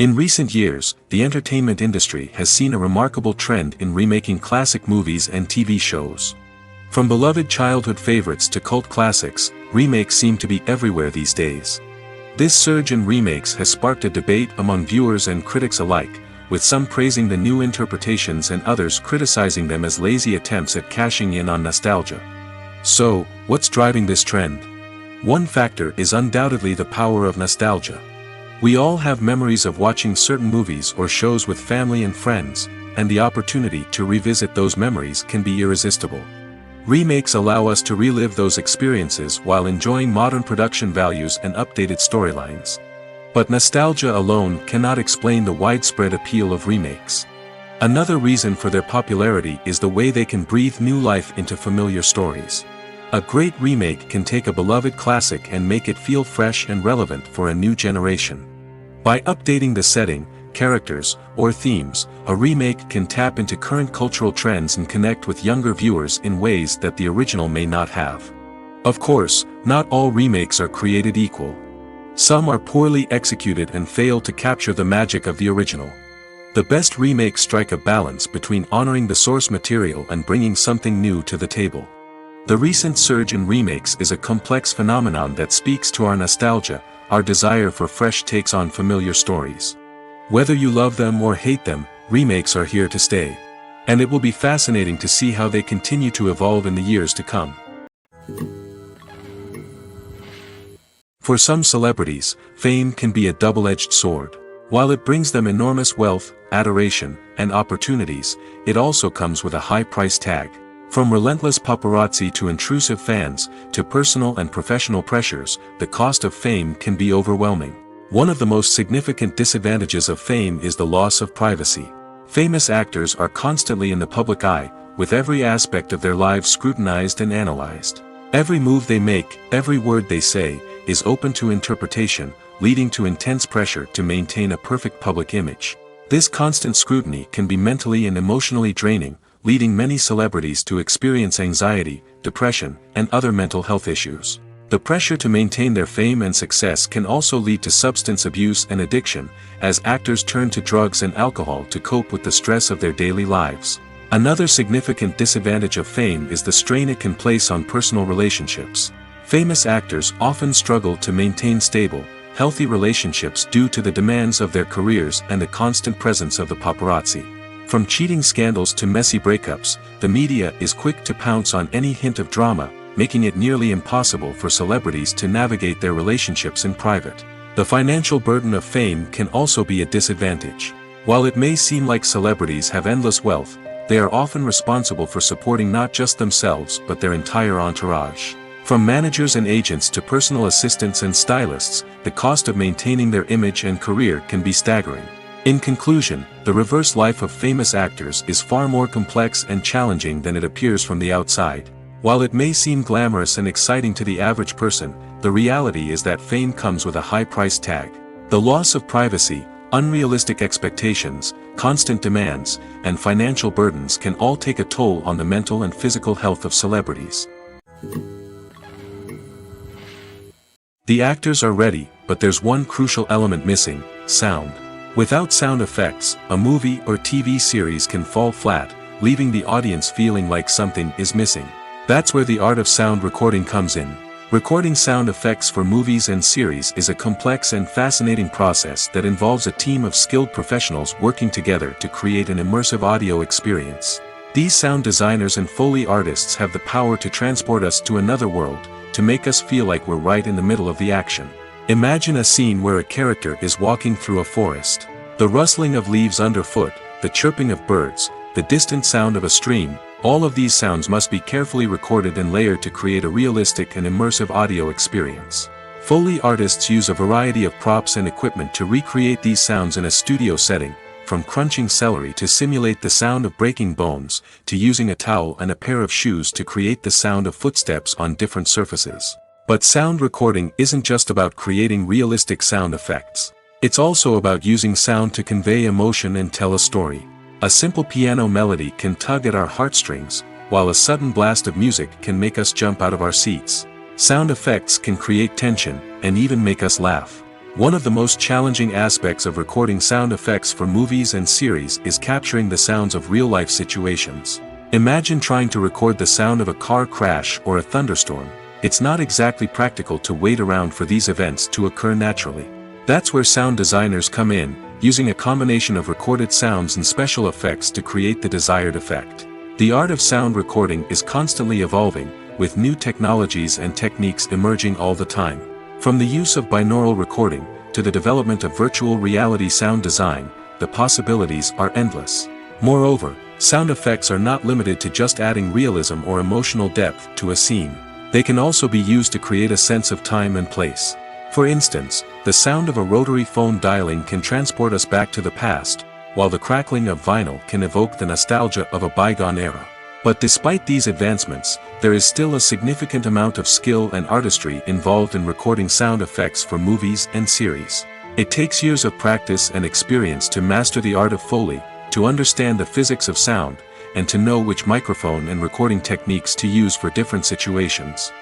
In recent years, the entertainment industry has seen a remarkable trend in remaking classic movies and TV shows. From beloved childhood favorites to cult classics, remakes seem to be everywhere these days. This surge in remakes has sparked a debate among viewers and critics alike, with some praising the new interpretations and others criticizing them as lazy attempts at cashing in on nostalgia. So, what's driving this trend? One factor is undoubtedly the power of nostalgia. We all have memories of watching certain movies or shows with family and friends, and the opportunity to revisit those memories can be irresistible. Remakes allow us to relive those experiences while enjoying modern production values and updated storylines. But nostalgia alone cannot explain the widespread appeal of remakes. Another reason for their popularity is the way they can breathe new life into familiar stories. A great remake can take a beloved classic and make it feel fresh and relevant for a new generation. By updating the setting, characters, or themes, a remake can tap into current cultural trends and connect with younger viewers in ways that the original may not have. Of course, not all remakes are created equal. Some are poorly executed and fail to capture the magic of the original. The best remakes strike a balance between honoring the source material and bringing something new to the table. The recent surge in remakes is a complex phenomenon that speaks to our nostalgia, our desire for fresh takes on familiar stories. Whether you love them or hate them, remakes are here to stay. And it will be fascinating to see how they continue to evolve in the years to come. For some celebrities, fame can be a double-edged sword. While it brings them enormous wealth, adoration, and opportunities, it also comes with a high price tag. From relentless paparazzi to intrusive fans, to personal and professional pressures, the cost of fame can be overwhelming. One of the most significant disadvantages of fame is the loss of privacy. Famous actors are constantly in the public eye, with every aspect of their lives scrutinized and analyzed. Every move they make, every word they say, is open to interpretation, leading to intense pressure to maintain a perfect public image. This constant scrutiny can be mentally and emotionally draining, leading many celebrities to experience anxiety, depression, and other mental health issues. The pressure to maintain their fame and success can also lead to substance abuse and addiction, as actors turn to drugs and alcohol to cope with the stress of their daily lives. Another significant disadvantage of fame is the strain it can place on personal relationships. Famous actors often struggle to maintain stable, healthy relationships due to the demands of their careers and the constant presence of the paparazzi. From cheating scandals to messy breakups, the media is quick to pounce on any hint of drama, making it nearly impossible for celebrities to navigate their relationships in private. The financial burden of fame can also be a disadvantage. While it may seem like celebrities have endless wealth, they are often responsible for supporting not just themselves but their entire entourage. From managers and agents to personal assistants and stylists, the cost of maintaining their image and career can be staggering. In conclusion, the reverse life of famous actors is far more complex and challenging than it appears from the outside. While it may seem glamorous and exciting to the average person, the reality is that fame comes with a high price tag. The loss of privacy, unrealistic expectations, constant demands, and financial burdens can all take a toll on the mental and physical health of celebrities. The actors are ready, but there's one crucial element missing: sound. Without sound effects, a movie or TV series can fall flat, leaving the audience feeling like something is missing. That's where the art of sound recording comes in. Recording sound effects for movies and series is a complex and fascinating process that involves a team of skilled professionals working together to create an immersive audio experience. These sound designers and Foley artists have the power to transport us to another world, to make us feel like we're right in the middle of the action. Imagine a scene where a character is walking through a forest. The rustling of leaves underfoot, the chirping of birds, the distant sound of a stream, all of these sounds must be carefully recorded and layered to create a realistic and immersive audio experience. Foley artists use a variety of props and equipment to recreate these sounds in a studio setting, from crunching celery to simulate the sound of breaking bones, to using a towel and a pair of shoes to create the sound of footsteps on different surfaces. But sound recording isn't just about creating realistic sound effects. It's also about using sound to convey emotion and tell a story. A simple piano melody can tug at our heartstrings, while a sudden blast of music can make us jump out of our seats. Sound effects can create tension, and even make us laugh. One of the most challenging aspects of recording sound effects for movies and series is capturing the sounds of real-life situations. Imagine trying to record the sound of a car crash or a thunderstorm. It's not exactly practical to wait around for these events to occur naturally. That's where sound designers come in, using a combination of recorded sounds and special effects to create the desired effect. The art of sound recording is constantly evolving, with new technologies and techniques emerging all the time. From the use of binaural recording, to the development of virtual reality sound design, the possibilities are endless. Moreover, sound effects are not limited to just adding realism or emotional depth to a scene. They can also be used to create a sense of time and place. For instance, the sound of a rotary phone dialing can transport us back to the past, while the crackling of vinyl can evoke the nostalgia of a bygone era. But despite these advancements, there is still a significant amount of skill and artistry involved in recording sound effects for movies and series. It takes years of practice and experience to master the art of Foley, to understand the physics of sound, and to know which microphone and recording techniques to use for different situations.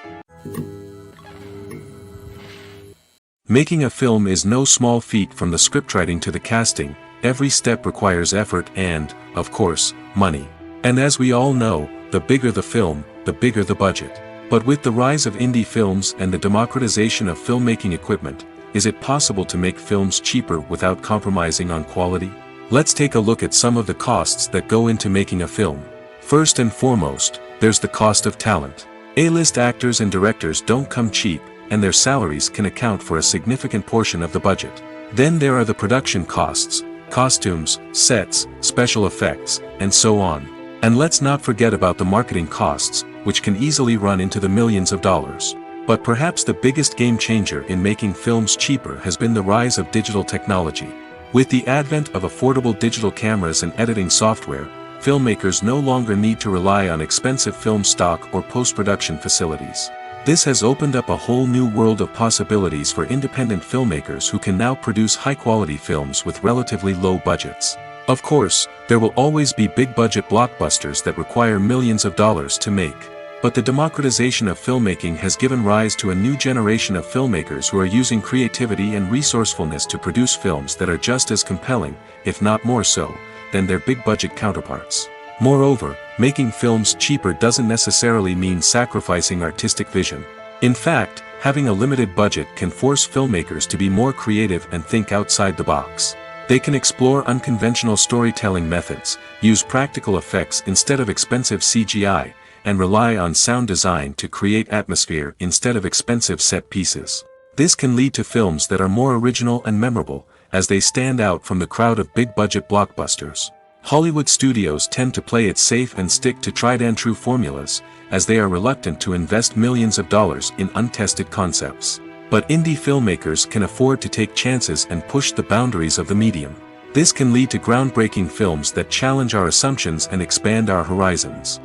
Making a film is no small feat. From the scriptwriting to the casting, every step requires effort and, of course, money. And as we all know, the bigger the film, the bigger the budget. But with the rise of indie films and the democratization of filmmaking equipment, is it possible to make films cheaper without compromising on quality? Let's take a look at some of the costs that go into making a film. First and foremost, there's the cost of talent. A-list actors and directors don't come cheap, and their salaries can account for a significant portion of the budget. Then there are the production costs, costumes, sets, special effects, and so on. And let's not forget about the marketing costs, which can easily run into the millions of dollars. But perhaps the biggest game changer in making films cheaper has been the rise of digital technology. With the advent of affordable digital cameras and editing software, filmmakers no longer need to rely on expensive film stock or post-production facilities. This has opened up a whole new world of possibilities for independent filmmakers who can now produce high-quality films with relatively low budgets. Of course, there will always be big-budget blockbusters that require millions of dollars to make. But the democratization of filmmaking has given rise to a new generation of filmmakers who are using creativity and resourcefulness to produce films that are just as compelling, if not more so, than their big-budget counterparts. Moreover, making films cheaper doesn't necessarily mean sacrificing artistic vision. In fact, having a limited budget can force filmmakers to be more creative and think outside the box. They can explore unconventional storytelling methods, use practical effects instead of expensive CGI, and rely on sound design to create atmosphere instead of expensive set pieces. This can lead to films that are more original and memorable, as they stand out from the crowd of big-budget blockbusters. Hollywood studios tend to play it safe and stick to tried-and-true formulas, as they are reluctant to invest millions of dollars in untested concepts. But indie filmmakers can afford to take chances and push the boundaries of the medium. This can lead to groundbreaking films that challenge our assumptions and expand our horizons.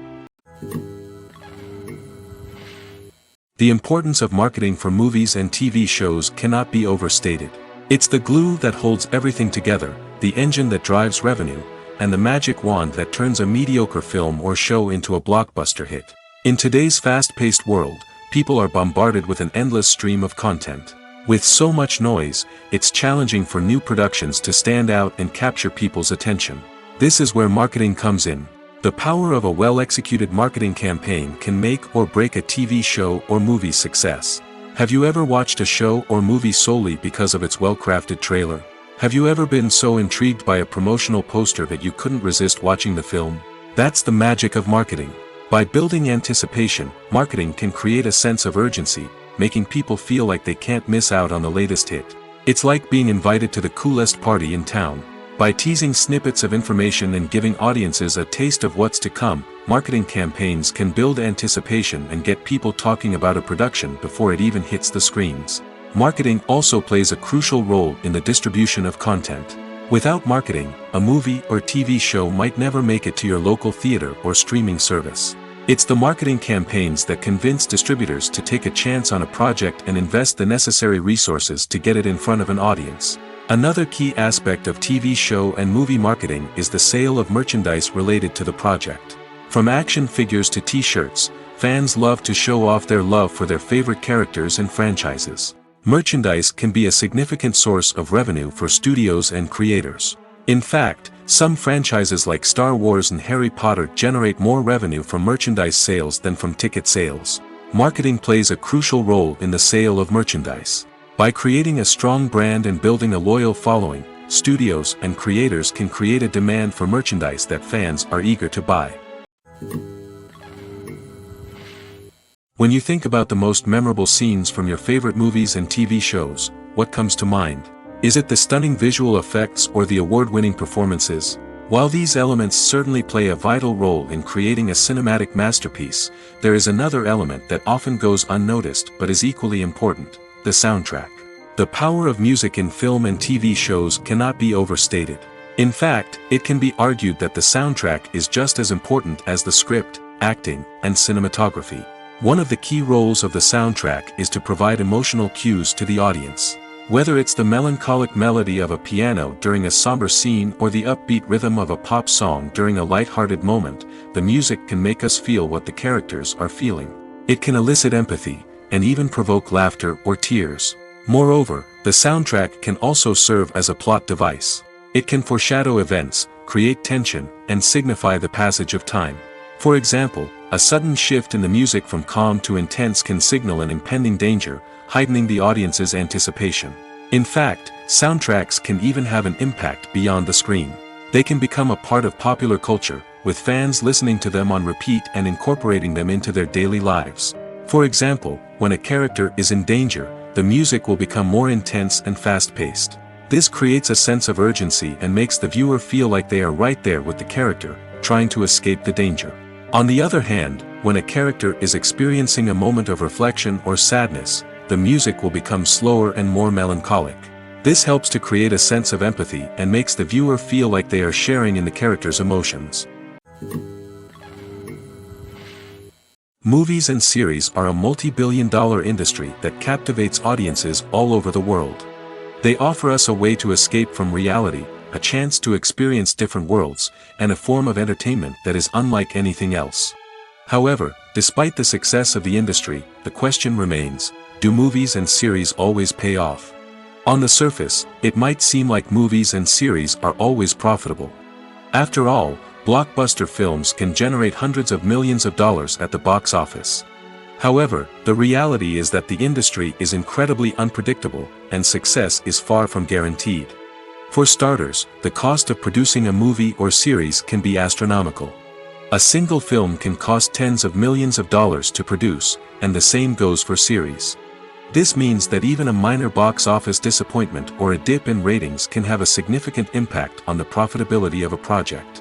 The importance of marketing for movies and TV shows cannot be overstated. It's the glue that holds everything together, the engine that drives revenue, and the magic wand that turns a mediocre film or show into a blockbuster hit. In today's fast-paced world, people are bombarded with an endless stream of content. With so much noise, it's challenging for new productions to stand out and capture people's attention. This is where marketing comes in. The power of a well-executed marketing campaign can make or break a TV show or movie's success. Have you ever watched a show or movie solely because of its well-crafted trailer? Have you ever been so intrigued by a promotional poster that you couldn't resist watching the film? That's the magic of marketing. By building anticipation, marketing can create a sense of urgency, making people feel like they can't miss out on the latest hit. It's like being invited to the coolest party in town. By teasing snippets of information and giving audiences a taste of what's to come, marketing campaigns can build anticipation and get people talking about a production before it even hits the screens. Marketing also plays a crucial role in the distribution of content. Without marketing, a movie or TV show might never make it to your local theater or streaming service. It's the marketing campaigns that convince distributors to take a chance on a project and invest the necessary resources to get it in front of an audience. Another key aspect of TV show and movie marketing is the sale of merchandise related to the project. From action figures to t-shirts, fans love to show off their love for their favorite characters and franchises. Merchandise can be a significant source of revenue for studios and creators. In fact, some franchises like Star Wars and Harry Potter generate more revenue from merchandise sales than from ticket sales. Marketing plays a crucial role in the sale of merchandise. By creating a strong brand and building a loyal following, studios and creators can create a demand for merchandise that fans are eager to buy. When you think about the most memorable scenes from your favorite movies and TV shows, what comes to mind? Is it the stunning visual effects or the award-winning performances? While these elements certainly play a vital role in creating a cinematic masterpiece, there is another element that often goes unnoticed but is equally important: the soundtrack. The power of music in film and TV shows cannot be overstated. In fact, it can be argued that the soundtrack is just as important as the script, acting, and cinematography. One of the key roles of the soundtrack is to provide emotional cues to the audience. Whether it's the melancholic melody of a piano during a somber scene or the upbeat rhythm of a pop song during a light-hearted moment, the music can make us feel what the characters are feeling. It can elicit empathy, and even provoke laughter or tears. Moreover, the soundtrack can also serve as a plot device. It can foreshadow events, create tension, and signify the passage of time. For example, a sudden shift in the music from calm to intense can signal an impending danger, heightening the audience's anticipation. In fact, soundtracks can even have an impact beyond the screen. They can become a part of popular culture, with fans listening to them on repeat and incorporating them into their daily lives. For example, when a character is in danger, the music will become more intense and fast-paced. This creates a sense of urgency and makes the viewer feel like they are right there with the character, trying to escape the danger. On the other hand, when a character is experiencing a moment of reflection or sadness, the music will become slower and more melancholic. This helps to create a sense of empathy and makes the viewer feel like they are sharing in the character's emotions. Movies and series are a multi-billion-dollar industry that captivates audiences all over the world. They offer us a way to escape from reality, a chance to experience different worlds, and a form of entertainment that is unlike anything else. However, despite the success of the industry, the question remains: do movies and series always pay off? On the surface, it might seem like movies and series are always profitable. After all, blockbuster films can generate hundreds of millions of dollars at the box office. However, the reality is that the industry is incredibly unpredictable, and success is far from guaranteed. For starters, the cost of producing a movie or series can be astronomical. A single film can cost tens of millions of dollars to produce, and the same goes for series. This means that even a minor box office disappointment or a dip in ratings can have a significant impact on the profitability of a project.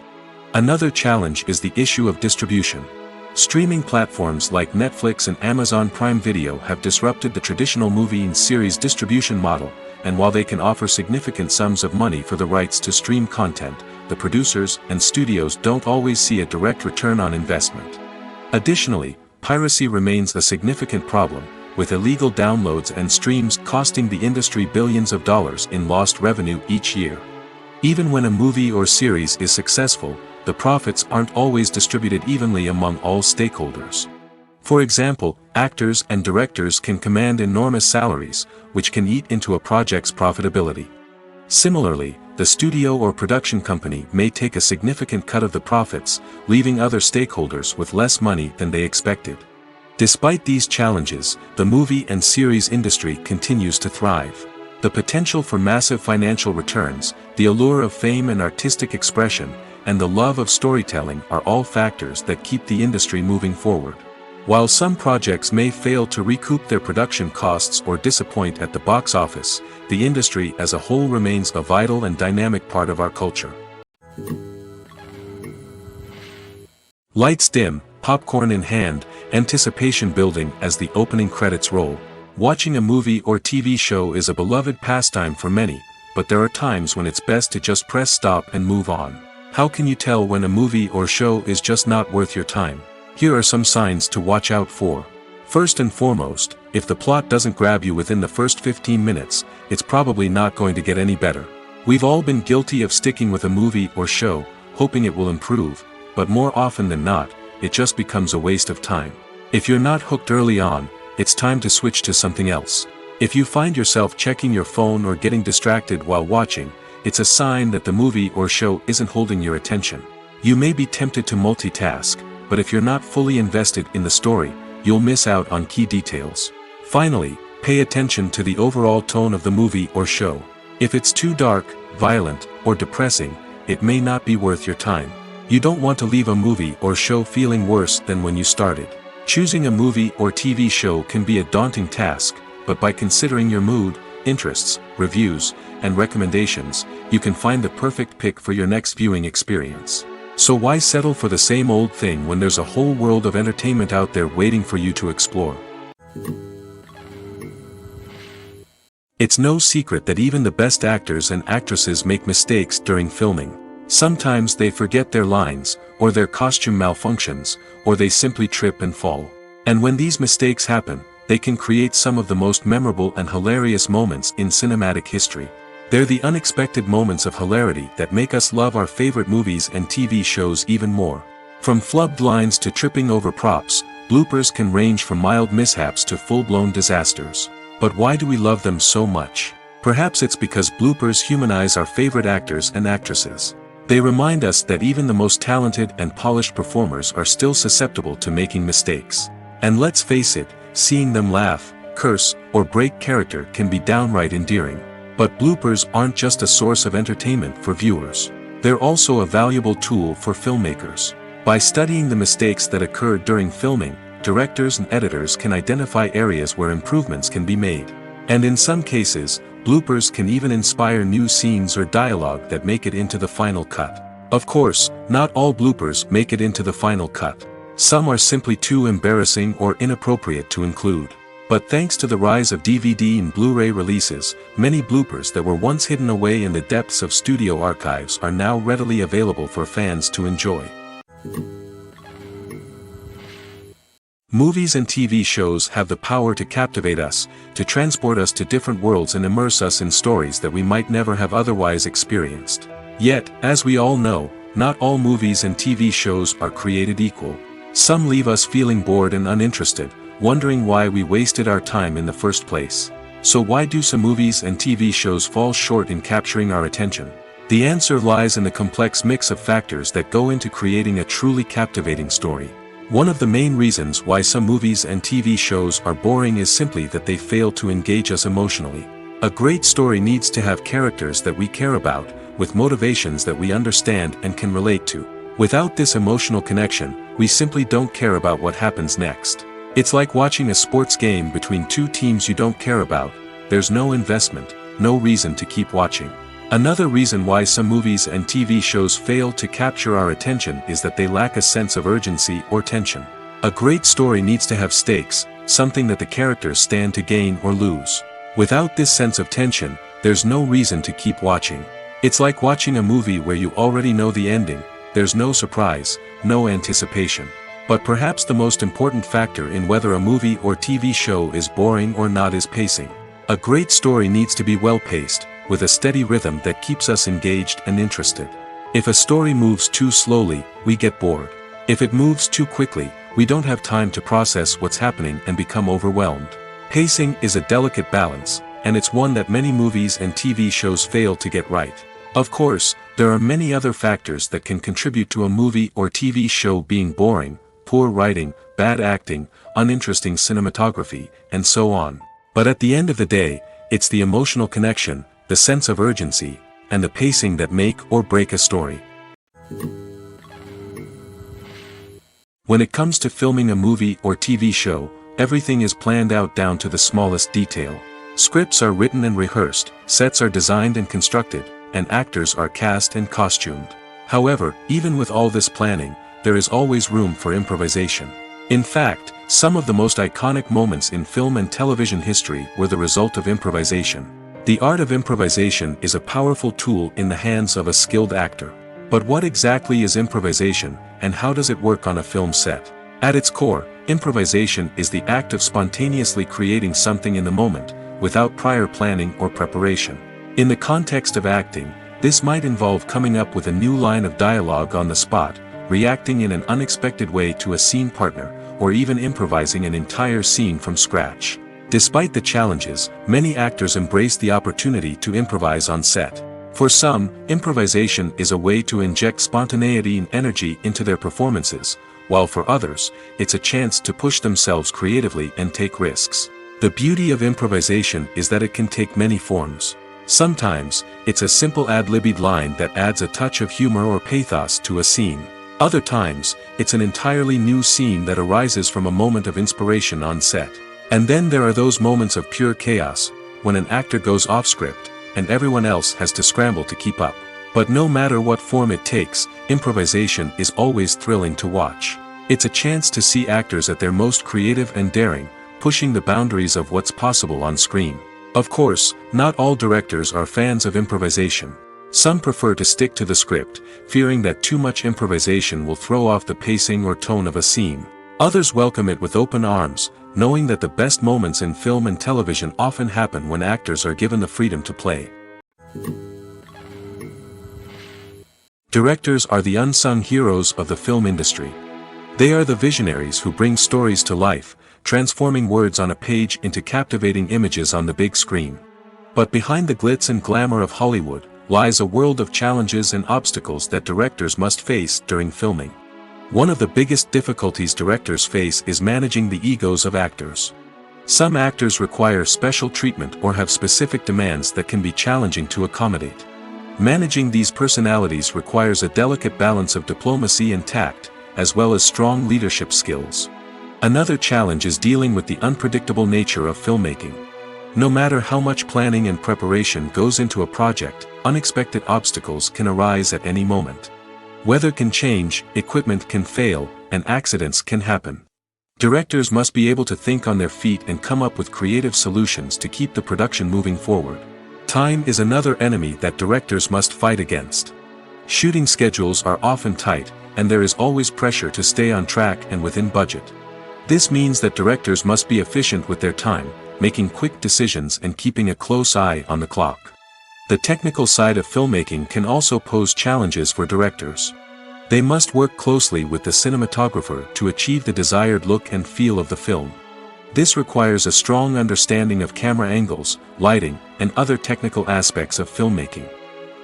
Another challenge is the issue of distribution. Streaming platforms like Netflix and Amazon Prime Video have disrupted the traditional movie and series distribution model, and while they can offer significant sums of money for the rights to stream content, the producers and studios don't always see a direct return on investment. Additionally, piracy remains a significant problem, with illegal downloads and streams costing the industry billions of dollars in lost revenue each year. Even when a movie or series is successful, the profits aren't always distributed evenly among all stakeholders. For example, actors and directors can command enormous salaries, which can eat into a project's profitability. Similarly, the studio or production company may take a significant cut of the profits, leaving other stakeholders with less money than they expected. Despite these challenges, the movie and series industry continues to thrive. The potential for massive financial returns, the allure of fame and artistic expression, and the love of storytelling are all factors that keep the industry moving forward. While some projects may fail to recoup their production costs or disappoint at the box office, the industry as a whole remains a vital and dynamic part of our culture. Lights dim, popcorn in hand, anticipation building as the opening credits roll. Watching a movie or TV show is a beloved pastime for many, but there are times when it's best to just press stop and move on. How can you tell when a movie or show is just not worth your time? Here are some signs to watch out for. First and foremost, if the plot doesn't grab you within the first 15 minutes, it's probably not going to get any better. We've all been guilty of sticking with a movie or show, hoping it will improve, but more often than not, it just becomes a waste of time. If you're not hooked early on, it's time to switch to something else. If you find yourself checking your phone or getting distracted while watching, it's a sign that the movie or show isn't holding your attention. You may be tempted to multitask, but if you're not fully invested in the story, you'll miss out on key details. Finally, pay attention to the overall tone of the movie or show. If it's too dark, violent, or depressing, it may not be worth your time. You don't want to leave a movie or show feeling worse than when you started. Choosing a movie or TV show can be a daunting task, but by considering your mood, interests, reviews, and recommendations, you can find the perfect pick for your next viewing experience. So why settle for the same old thing when there's a whole world of entertainment out there waiting for you to explore? It's no secret that even the best actors and actresses make mistakes during filming. Sometimes they forget their lines, or their costume malfunctions, or they simply trip and fall. And when these mistakes happen, they can create some of the most memorable and hilarious moments in cinematic history. They're the unexpected moments of hilarity that make us love our favorite movies and TV shows even more. From flubbed lines to tripping over props, bloopers can range from mild mishaps to full-blown disasters. But why do we love them so much? Perhaps it's because bloopers humanize our favorite actors and actresses. They remind us that even the most talented and polished performers are still susceptible to making mistakes. And let's face it, seeing them laugh, curse, or break character can be downright endearing. But bloopers aren't just a source of entertainment for viewers. They're also a valuable tool for filmmakers. By studying the mistakes that occurred during filming, directors and editors can identify areas where improvements can be made. And in some cases, bloopers can even inspire new scenes or dialogue that make it into the final cut. Of course, not all bloopers make it into the final cut. Some are simply too embarrassing or inappropriate to include. But thanks to the rise of DVD and Blu-ray releases, many bloopers that were once hidden away in the depths of studio archives are now readily available for fans to enjoy. Movies and TV shows have the power to captivate us, to transport us to different worlds and immerse us in stories that we might never have otherwise experienced. Yet, as we all know, not all movies and TV shows are created equal. Some leave us feeling bored and uninterested, wondering why we wasted our time in the first place. So why do some movies and TV shows fall short in capturing our attention? The answer lies in the complex mix of factors that go into creating a truly captivating story. One of the main reasons why some movies and TV shows are boring is simply that they fail to engage us emotionally. A great story needs to have characters that we care about, with motivations that we understand and can relate to. Without this emotional connection, we simply don't care about what happens next. It's like watching a sports game between two teams you don't care about. There's no investment, no reason to keep watching. Another reason why some movies and TV shows fail to capture our attention is that they lack a sense of urgency or tension. A great story needs to have stakes, something that the characters stand to gain or lose. Without this sense of tension, there's no reason to keep watching. It's like watching a movie where you already know the ending. There's no surprise, no anticipation. But perhaps the most important factor in whether a movie or TV show is boring or not is pacing. A great story needs to be well-paced, with a steady rhythm that keeps us engaged and interested. If a story moves too slowly, we get bored. If it moves too quickly, we don't have time to process what's happening and become overwhelmed. Pacing is a delicate balance, and it's one that many movies and TV shows fail to get right. Of course, there are many other factors that can contribute to a movie or TV show being boring: poor writing, bad acting, uninteresting cinematography, and so on. But at the end of the day, it's the emotional connection, the sense of urgency, and the pacing that make or break a story. When it comes to filming a movie or TV show, everything is planned out down to the smallest detail. Scripts are written and rehearsed, sets are designed and constructed, and actors are cast and costumed. However, even with all this planning, there is always room for improvisation. In fact, some of the most iconic moments in film and television history were the result of improvisation. The art of improvisation is a powerful tool in the hands of a skilled actor. But what exactly is improvisation, and how does it work on a film set? At its core, improvisation is the act of spontaneously creating something in the moment, without prior planning or preparation. In the context of acting, this might involve coming up with a new line of dialogue on the spot, reacting in an unexpected way to a scene partner, or even improvising an entire scene from scratch. Despite the challenges, many actors embrace the opportunity to improvise on set. For some, improvisation is a way to inject spontaneity and energy into their performances, while for others, it's a chance to push themselves creatively and take risks. The beauty of improvisation is that it can take many forms. Sometimes, it's a simple ad-libbed line that adds a touch of humor or pathos to a scene. Other times, it's an entirely new scene that arises from a moment of inspiration on set. And then there are those moments of pure chaos, when an actor goes off script, and everyone else has to scramble to keep up. But no matter what form it takes, improvisation is always thrilling to watch. It's a chance to see actors at their most creative and daring, pushing the boundaries of what's possible on screen. Of course, not all directors are fans of improvisation. Some prefer to stick to the script, fearing that too much improvisation will throw off the pacing or tone of a scene. Others welcome it with open arms, knowing that the best moments in film and television often happen when actors are given the freedom to play. Directors are the unsung heroes of the film industry. They are the visionaries who bring stories to life, transforming words on a page into captivating images on the big screen. But behind the glitz and glamour of Hollywood, lies a world of challenges and obstacles that directors must face during filming. One of the biggest difficulties directors face is managing the egos of actors. Some actors require special treatment or have specific demands that can be challenging to accommodate. Managing these personalities requires a delicate balance of diplomacy and tact, as well as strong leadership skills. Another challenge is dealing with the unpredictable nature of filmmaking. No matter how much planning and preparation goes into a project, unexpected obstacles can arise at any moment. Weather can change, equipment can fail, and accidents can happen. Directors must be able to think on their feet and come up with creative solutions to keep the production moving forward. Time is another enemy that directors must fight against. Shooting schedules are often tight, and there is always pressure to stay on track and within budget. This means that directors must be efficient with their time, making quick decisions and keeping a close eye on the clock. The technical side of filmmaking can also pose challenges for directors. They must work closely with the cinematographer to achieve the desired look and feel of the film. This requires a strong understanding of camera angles, lighting, and other technical aspects of filmmaking.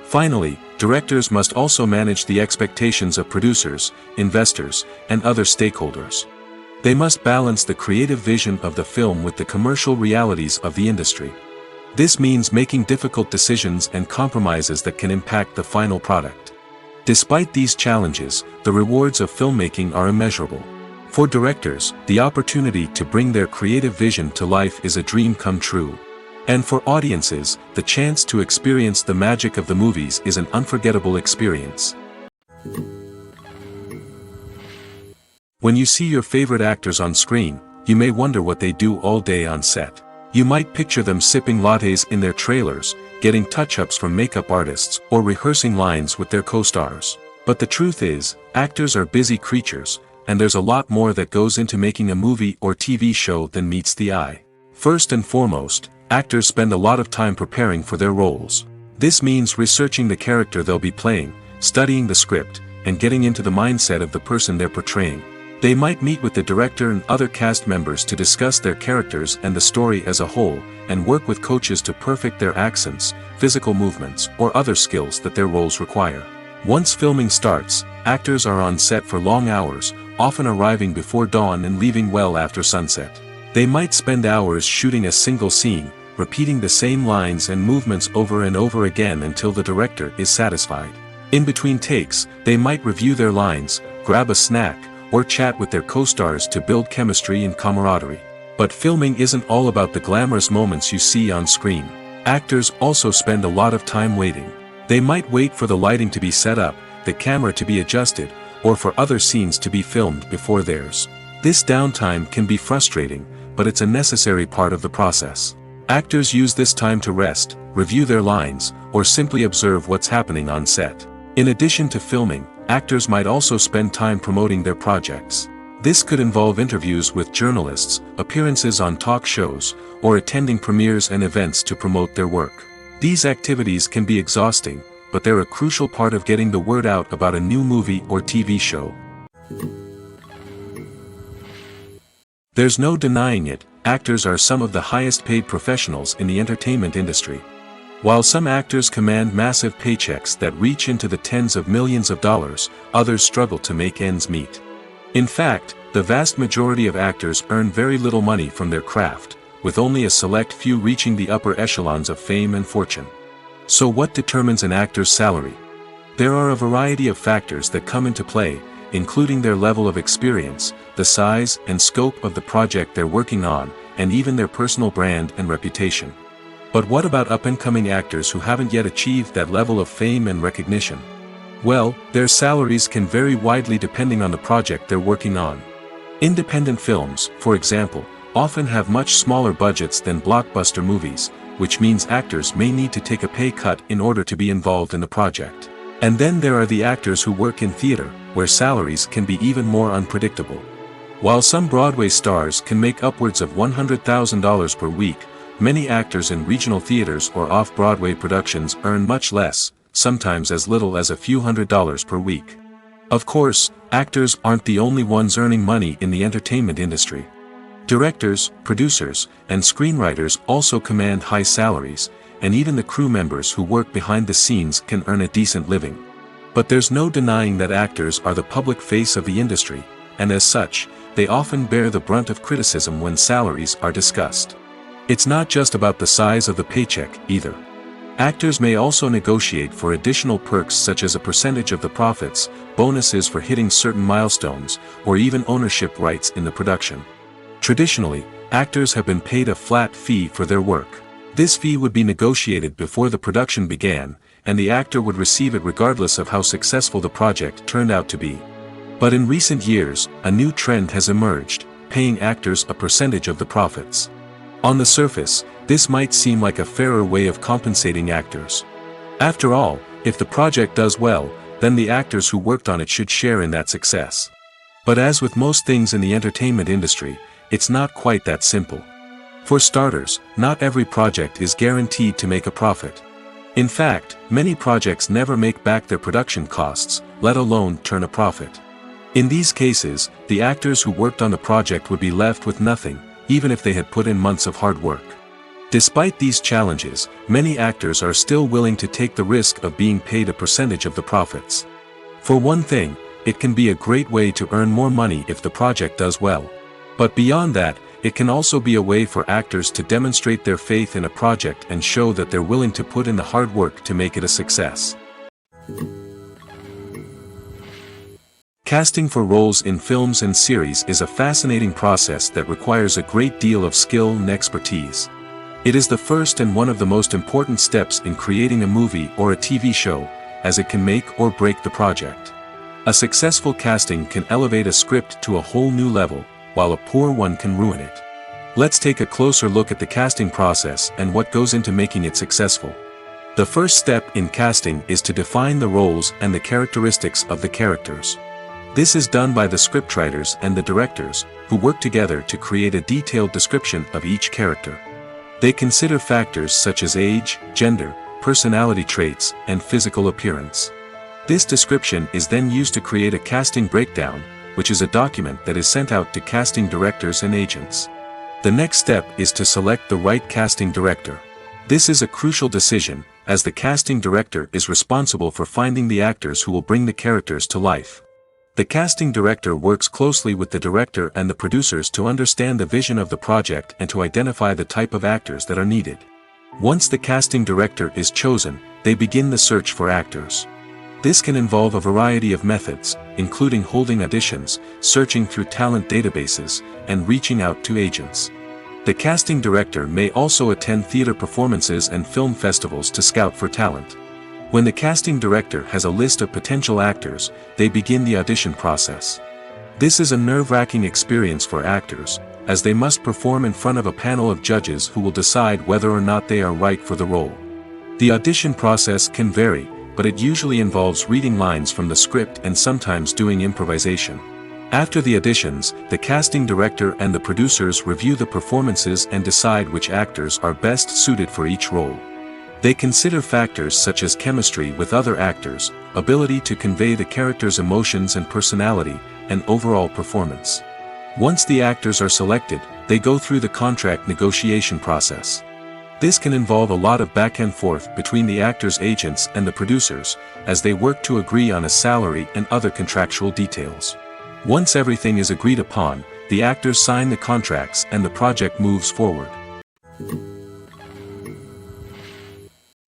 Finally, directors must also manage the expectations of producers, investors, and other stakeholders. They must balance the creative vision of the film with the commercial realities of the industry. This means making difficult decisions and compromises that can impact the final product. Despite these challenges, the rewards of filmmaking are immeasurable. For directors, the opportunity to bring their creative vision to life is a dream come true. And for audiences, the chance to experience the magic of the movies is an unforgettable experience. When you see your favorite actors on screen, you may wonder what they do all day on set. You might picture them sipping lattes in their trailers, getting touch-ups from makeup artists, or rehearsing lines with their co-stars. But the truth is, actors are busy creatures, and there's a lot more that goes into making a movie or TV show than meets the eye. First and foremost, actors spend a lot of time preparing for their roles. This means researching the character they'll be playing, studying the script, and getting into the mindset of the person they're portraying. They might meet with the director and other cast members to discuss their characters and the story as a whole, and work with coaches to perfect their accents, physical movements, or other skills that their roles require. Once filming starts, actors are on set for long hours, often arriving before dawn and leaving well after sunset. They might spend hours shooting a single scene, repeating the same lines and movements over and over again until the director is satisfied. In between takes, they might review their lines, grab a snack, or chat with their co-stars to build chemistry and camaraderie. But filming isn't all about the glamorous moments you see on screen. Actors also spend a lot of time waiting. They might wait for the lighting to be set up, the camera to be adjusted, or for other scenes to be filmed before theirs. This downtime can be frustrating, but it's a necessary part of the process. Actors use this time to rest, review their lines, or simply observe what's happening on set. In addition to filming, actors might also spend time promoting their projects. This could involve interviews with journalists, appearances on talk shows, or attending premieres and events to promote their work. These activities can be exhausting, but they're a crucial part of getting the word out about a new movie or TV show. There's no denying it, actors are some of the highest paid professionals in the entertainment industry. While some actors command massive paychecks that reach into the tens of millions of dollars, others struggle to make ends meet. In fact, the vast majority of actors earn very little money from their craft, with only a select few reaching the upper echelons of fame and fortune. So what determines an actor's salary? There are a variety of factors that come into play, including their level of experience, the size and scope of the project they're working on, and even their personal brand and reputation. But what about up-and-coming actors who haven't yet achieved that level of fame and recognition? Well, their salaries can vary widely depending on the project they're working on. Independent films, for example, often have much smaller budgets than blockbuster movies, which means actors may need to take a pay cut in order to be involved in the project. And then there are the actors who work in theater, where salaries can be even more unpredictable. While some Broadway stars can make upwards of $100,000 per week, many actors in regional theaters or off-Broadway productions earn much less, sometimes as little as a few $100s per week. Of course, actors aren't the only ones earning money in the entertainment industry. Directors, producers, and screenwriters also command high salaries, and even the crew members who work behind the scenes can earn a decent living. But there's no denying that actors are the public face of the industry, and as such, they often bear the brunt of criticism when salaries are discussed. It's not just about the size of the paycheck, either. Actors may also negotiate for additional perks such as a percentage of the profits, bonuses for hitting certain milestones, or even ownership rights in the production. Traditionally, actors have been paid a flat fee for their work. This fee would be negotiated before the production began, and the actor would receive it regardless of how successful the project turned out to be. But in recent years, a new trend has emerged, paying actors a percentage of the profits. On the surface, this might seem like a fairer way of compensating actors. After all, if the project does well, then the actors who worked on it should share in that success. But as with most things in the entertainment industry, it's not quite that simple. For starters, not every project is guaranteed to make a profit. In fact, many projects never make back their production costs, let alone turn a profit. In these cases, the actors who worked on the project would be left with nothing, even if they had put in months of hard work. Despite these challenges, many actors are still willing to take the risk of being paid a percentage of the profits. For one thing, it can be a great way to earn more money if the project does well. But beyond that, it can also be a way for actors to demonstrate their faith in a project and show that they're willing to put in the hard work to make it a success. Casting for roles in films and series is a fascinating process that requires a great deal of skill and expertise. It is the first and one of the most important steps in creating a movie or a TV show, as it can make or break the project. A successful casting can elevate a script to a whole new level, while a poor one can ruin it. Let's take a closer look at the casting process and what goes into making it successful. The first step in casting is to define the roles and the characteristics of the characters. This is done by the scriptwriters and the directors, who work together to create a detailed description of each character. They consider factors such as age, gender, personality traits, and physical appearance. This description is then used to create a casting breakdown, which is a document that is sent out to casting directors and agents. The next step is to select the right casting director. This is a crucial decision, as the casting director is responsible for finding the actors who will bring the characters to life. The casting director works closely with the director and the producers to understand the vision of the project and to identify the type of actors that are needed. Once the casting director is chosen, they begin the search for actors. This can involve a variety of methods, including holding auditions, searching through talent databases, and reaching out to agents. The casting director may also attend theater performances and film festivals to scout for talent. When the casting director has a list of potential actors, they begin the audition process. This is a nerve-wracking experience for actors, as they must perform in front of a panel of judges who will decide whether or not they are right for the role. The audition process can vary, but it usually involves reading lines from the script and sometimes doing improvisation. After the auditions, the casting director and the producers review the performances and decide which actors are best suited for each role. They consider factors such as chemistry with other actors, ability to convey the character's emotions and personality, and overall performance. Once the actors are selected, they go through the contract negotiation process. This can involve a lot of back and forth between the actors' agents and the producers, as they work to agree on a salary and other contractual details. Once everything is agreed upon, the actors sign the contracts and the project moves forward.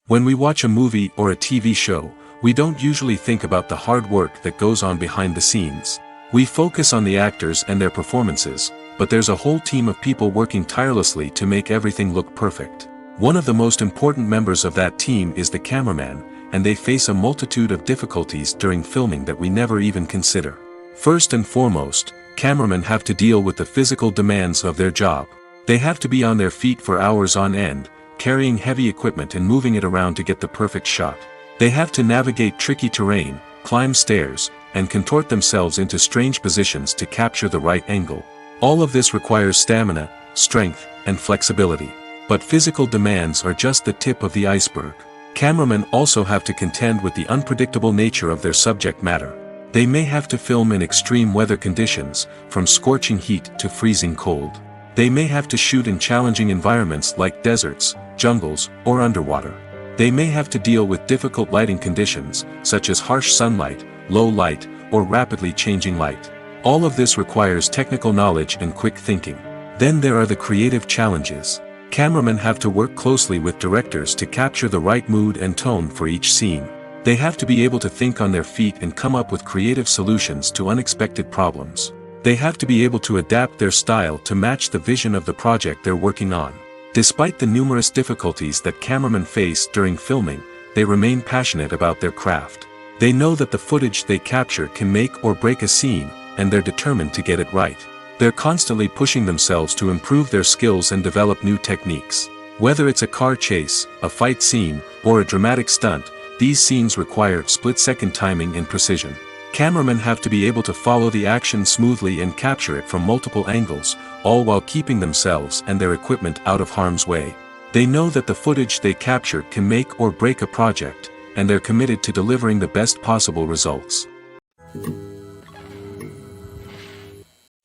When we watch a movie or a TV show, we don't usually think about the hard work that goes on behind the scenes. We focus on the actors and their performances, but there's a whole team of people working tirelessly to make everything look perfect. One of the most important members of that team is the cameraman, and they face a multitude of difficulties during filming that we never even consider. First and foremost, cameramen have to deal with the physical demands of their job. They have to be on their feet for hours on end, carrying heavy equipment and moving it around to get the perfect shot. They have to navigate tricky terrain, climb stairs, and contort themselves into strange positions to capture the right angle. All of this requires stamina, strength, and flexibility. But physical demands are just the tip of the iceberg. Cameramen also have to contend with the unpredictable nature of their subject matter. They may have to film in extreme weather conditions, from scorching heat to freezing cold. They may have to shoot in challenging environments like deserts, jungles, or underwater. They may have to deal with difficult lighting conditions, such as harsh sunlight, low light, or rapidly changing light. All of this requires technical knowledge and quick thinking. Then there are the creative challenges. Cameramen have to work closely with directors to capture the right mood and tone for each scene. They have to be able to think on their feet and come up with creative solutions to unexpected problems. They have to be able to adapt their style to match the vision of the project they're working on. Despite the numerous difficulties that cameramen face during filming, they remain passionate about their craft. They know that the footage they capture can make or break a scene, and they're determined to get it right. They're constantly pushing themselves to improve their skills and develop new techniques. Whether it's a car chase, a fight scene, or a dramatic stunt, these scenes require split-second timing and precision. Cameramen have to be able to follow the action smoothly and capture it from multiple angles, all while keeping themselves and their equipment out of harm's way. They know that the footage they capture can make or break a project, and they're committed to delivering the best possible results.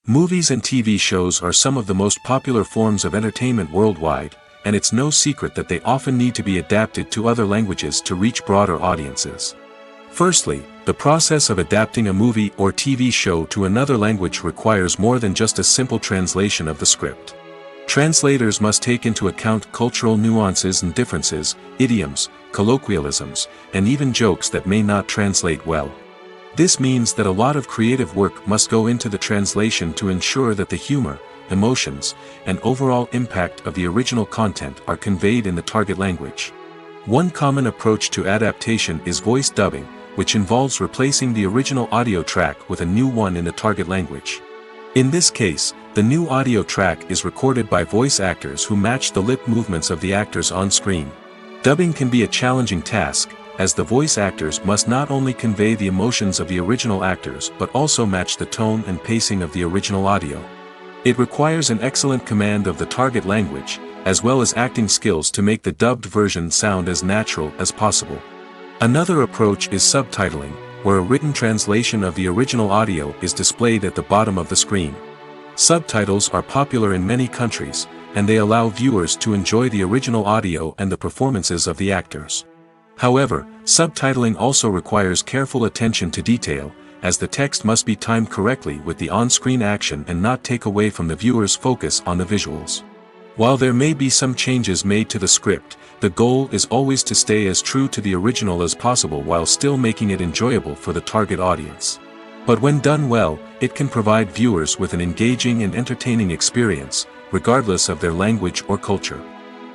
Movies and TV shows are some of the most popular forms of entertainment worldwide, and it's no secret that they often need to be adapted to other languages to reach broader audiences. Firstly, the process of adapting a movie or TV show to another language requires more than just a simple translation of the script. Translators must take into account cultural nuances and differences, idioms, colloquialisms, and even jokes that may not translate well. This means that a lot of creative work must go into the translation to ensure that the humor, emotions, and overall impact of the original content are conveyed in the target language. One common approach to adaptation is voice dubbing, which involves replacing the original audio track with a new one in the target language. In this case, the new audio track is recorded by voice actors who match the lip movements of the actors on screen. Dubbing can be a challenging task, as the voice actors must not only convey the emotions of the original actors but also match the tone and pacing of the original audio. It requires an excellent command of the target language, as well as acting skills to make the dubbed version sound as natural as possible. Another approach is subtitling, where a written translation of the original audio is displayed at the bottom of the screen. Subtitles are popular in many countries, and they allow viewers to enjoy the original audio and the performances of the actors. However, subtitling also requires careful attention to detail, as the text must be timed correctly with the on-screen action and not take away from the viewer's focus on the visuals. While there may be some changes made to the script, the goal is always to stay as true to the original as possible while still making it enjoyable for the target audience. But when done well, it can provide viewers with an engaging and entertaining experience, regardless of their language or culture.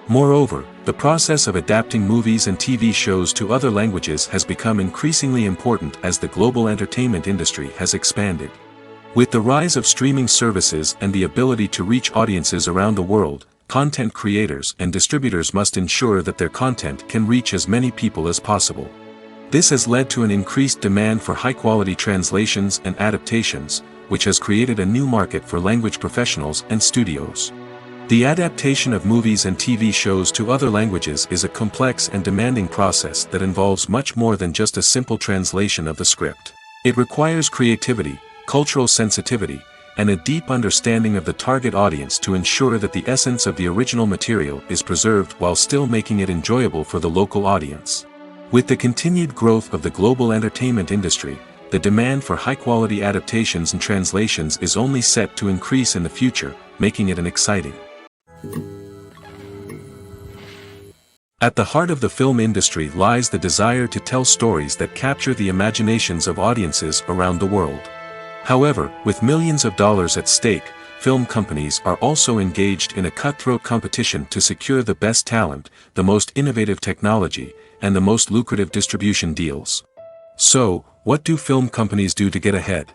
Moreover, the process of adapting movies and TV shows to other languages has become increasingly important as the global entertainment industry has expanded. With the rise of streaming services and the ability to reach audiences around the world, content creators and distributors must ensure that their content can reach as many people as possible. This has led to an increased demand for high-quality translations and adaptations, which has created a new market for language professionals and studios. The adaptation of movies and TV shows to other languages is a complex and demanding process that involves much more than just a simple translation of the script. It requires creativity, cultural sensitivity, and a deep understanding of the target audience to ensure that the essence of the original material is preserved while still making it enjoyable for the local audience. With the continued growth of the global entertainment industry, the demand for high-quality adaptations and translations is only set to increase in the future, making it an exciting. At the heart of the film industry lies the desire to tell stories that capture the imaginations of audiences around the world. However, with millions of dollars at stake, film companies are also engaged in a cutthroat competition to secure the best talent, the most innovative technology, and the most lucrative distribution deals. So, what do film companies do to get ahead?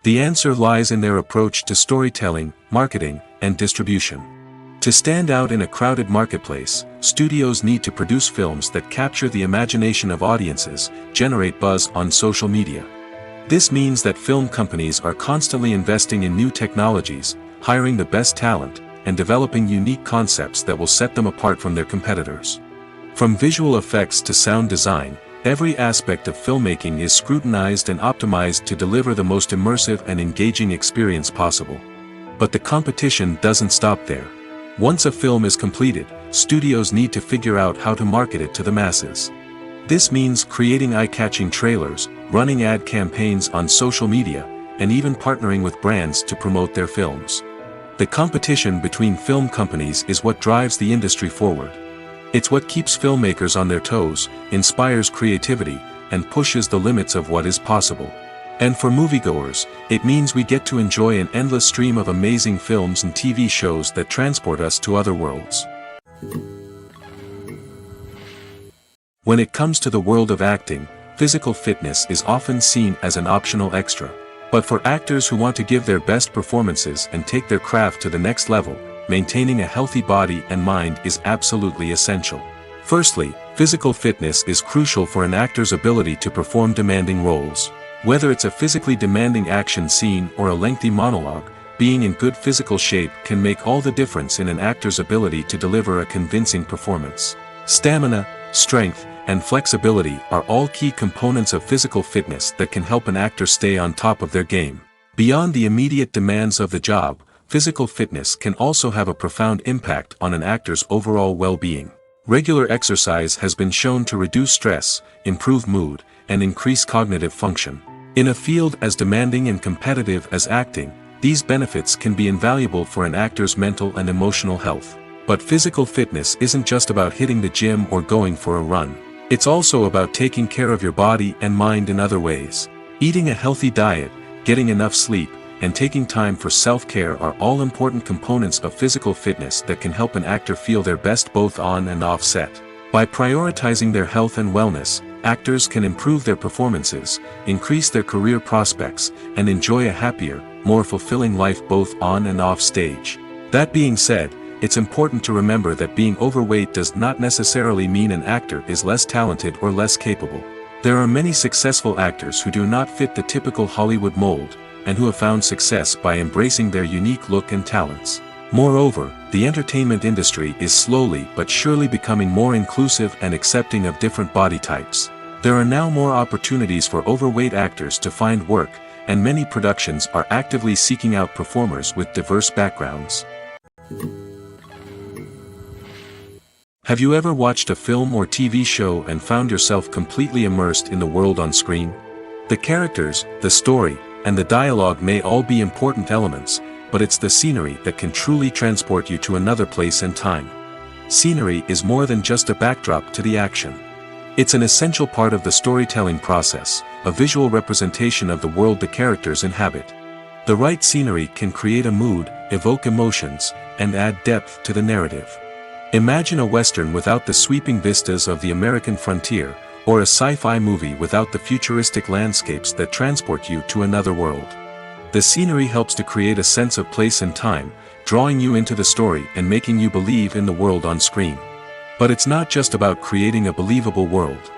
The answer lies in their approach to storytelling, marketing, and distribution. To stand out in a crowded marketplace, studios need to produce films that capture the imagination of audiences, generate buzz on social media. This means that film companies are constantly investing in new technologies, hiring the best talent, and developing unique concepts that will set them apart from their competitors. From visual effects to sound design, every aspect of filmmaking is scrutinized and optimized to deliver the most immersive and engaging experience possible. But the competition doesn't stop there. Once a film is completed, studios need to figure out how to market it to the masses. This means creating eye-catching trailers, running ad campaigns on social media, and even partnering with brands to promote their films. The competition between film companies is what drives the industry forward. It's what keeps filmmakers on their toes, inspires creativity, and pushes the limits of what is possible. And for moviegoers, it means we get to enjoy an endless stream of amazing films and TV shows that transport us to other worlds. When it comes to the world of acting, physical fitness is often seen as an optional extra. But for actors who want to give their best performances and take their craft to the next level, maintaining a healthy body and mind is absolutely essential. Firstly, physical fitness is crucial for an actor's ability to perform demanding roles. Whether it's a physically demanding action scene or a lengthy monologue, being in good physical shape can make all the difference in an actor's ability to deliver a convincing performance. Stamina, strength, and flexibility are all key components of physical fitness that can help an actor stay on top of their game. Beyond the immediate demands of the job, physical fitness can also have a profound impact on an actor's overall well-being. Regular exercise has been shown to reduce stress, improve mood, and increase cognitive function. In a field as demanding and competitive as acting, these benefits can be invaluable for an actor's mental and emotional health. But physical fitness isn't just about hitting the gym or going for a run. It's also about taking care of your body and mind in other ways. Eating a healthy diet, getting enough sleep, and taking time for self-care are all important components of physical fitness that can help an actor feel their best both on and off set. By prioritizing their health and wellness, actors can improve their performances, increase their career prospects, and enjoy a happier, more fulfilling life both on and off stage. That being said, it's important to remember that being overweight does not necessarily mean an actor is less talented or less capable. There are many successful actors who do not fit the typical Hollywood mold, and who have found success by embracing their unique look and talents. Moreover, the entertainment industry is slowly but surely becoming more inclusive and accepting of different body types. There are now more opportunities for overweight actors to find work, and many productions are actively seeking out performers with diverse backgrounds. Have you ever watched a film or TV show and found yourself completely immersed in the world on screen? The characters, the story, and the dialogue may all be important elements, but it's the scenery that can truly transport you to another place and time. Scenery is more than just a backdrop to the action. It's an essential part of the storytelling process, a visual representation of the world the characters inhabit. The right scenery can create a mood, evoke emotions, and add depth to the narrative. Imagine a Western without the sweeping vistas of the American frontier, or a sci-fi movie without the futuristic landscapes that transport you to another world. The scenery helps to create a sense of place and time, drawing you into the story and making you believe in the world on screen. But it's not just about creating a believable world.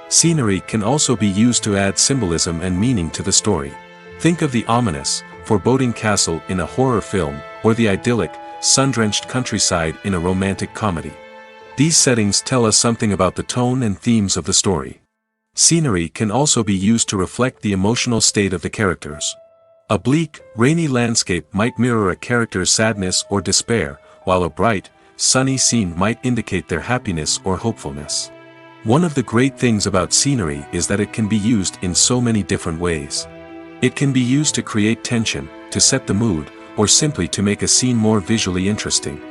Scenery can also be used to add symbolism and meaning to the story. Think of the ominous, foreboding castle in a horror film, or the idyllic, sun-drenched countryside in a romantic comedy. These settings tell us something about the tone and themes of the story. Scenery can also be used to reflect the emotional state of the characters. A bleak, rainy landscape might mirror a character's sadness or despair, while a bright, sunny scene might indicate their happiness or hopefulness. One of the great things about scenery is that it can be used in so many different ways. It can be used to create tension, to set the mood, or simply to make a scene more visually interesting.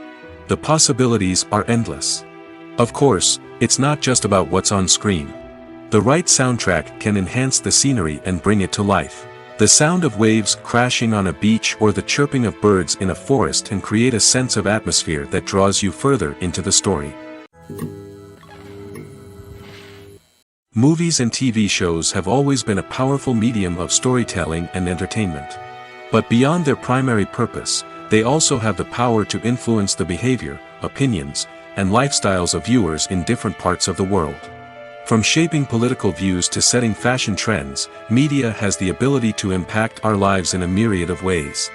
The possibilities are endless. Of course, it's not just about what's on screen. The right soundtrack can enhance the scenery and bring it to life. The sound of waves crashing on a beach or the chirping of birds in a forest can create a sense of atmosphere that draws you further into the story. Movies and TV shows have always been a powerful medium of storytelling and entertainment. But beyond their primary purpose, they also have the power to influence the behavior, opinions, and lifestyles of viewers in different parts of the world. From shaping political views to setting fashion trends, media has the ability to impact our lives in a myriad of ways.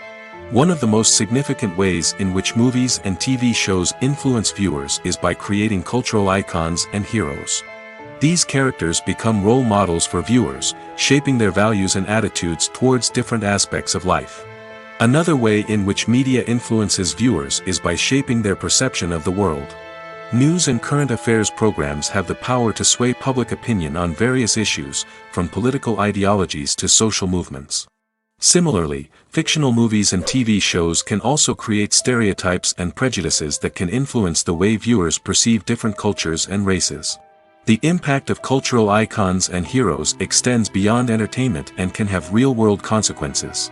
One of the most significant ways in which movies and TV shows influence viewers is by creating cultural icons and heroes. These characters become role models for viewers, shaping their values and attitudes towards different aspects of life. Another way in which media influences viewers is by shaping their perception of the world. News and current affairs programs have the power to sway public opinion on various issues, from political ideologies to social movements. Similarly, fictional movies and TV shows can also create stereotypes and prejudices that can influence the way viewers perceive different cultures and races. The impact of cultural icons and heroes extends beyond entertainment and can have real-world consequences.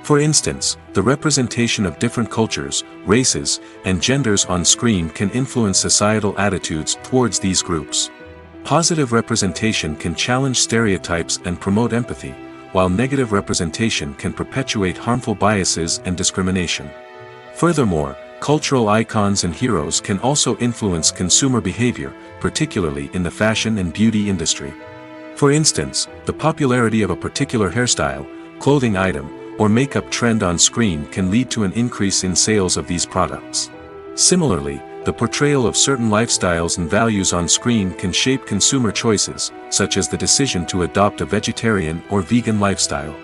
For instance, the representation of different cultures, races, and genders on screen can influence societal attitudes towards these groups. Positive representation can challenge stereotypes and promote empathy, while negative representation can perpetuate harmful biases and discrimination. Furthermore, cultural icons and heroes can also influence consumer behavior, particularly in the fashion and beauty industry. For instance, the popularity of a particular hairstyle, clothing item, or makeup trend on screen can lead to an increase in sales of these products. Similarly, the portrayal of certain lifestyles and values on screen can shape consumer choices, such as the decision to adopt a vegetarian or vegan lifestyle.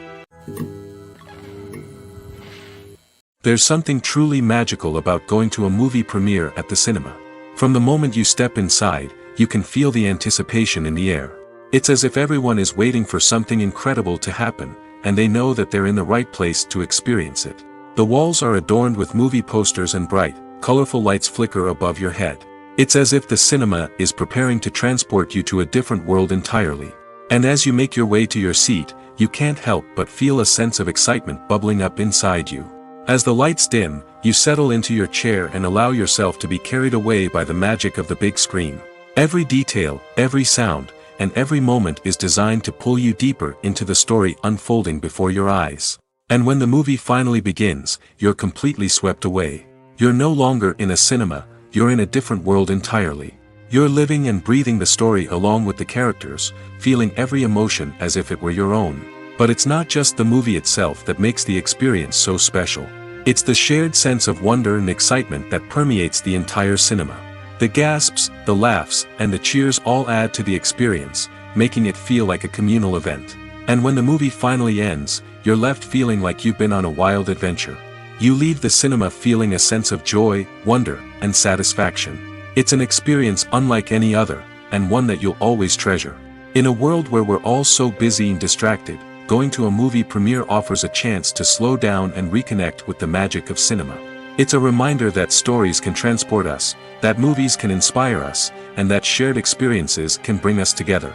There's something truly magical about going to a movie premiere at the cinema. From the moment you step inside, you can feel the anticipation in the air. It's as if everyone is waiting for something incredible to happen, and they know that they're in the right place to experience it. The walls are adorned with movie posters and bright, colorful lights flicker above your head. It's as if the cinema is preparing to transport you to a different world entirely. And as you make your way to your seat, you can't help but feel a sense of excitement bubbling up inside you. As the lights dim, you settle into your chair and allow yourself to be carried away by the magic of the big screen. Every detail, every sound, and every moment is designed to pull you deeper into the story unfolding before your eyes. And when the movie finally begins, you're completely swept away. You're no longer in a cinema, you're in a different world entirely. You're living and breathing the story along with the characters, feeling every emotion as if it were your own. But it's not just the movie itself that makes the experience so special. It's the shared sense of wonder and excitement that permeates the entire cinema. The gasps, the laughs, and the cheers all add to the experience, making it feel like a communal event. And when the movie finally ends, you're left feeling like you've been on a wild adventure. You leave the cinema feeling a sense of joy, wonder, and satisfaction. It's an experience unlike any other, and one that you'll always treasure. In a world where we're all so busy and distracted, going to a movie premiere offers a chance to slow down and reconnect with the magic of cinema. It's a reminder that stories can transport us, that movies can inspire us, and that shared experiences can bring us together.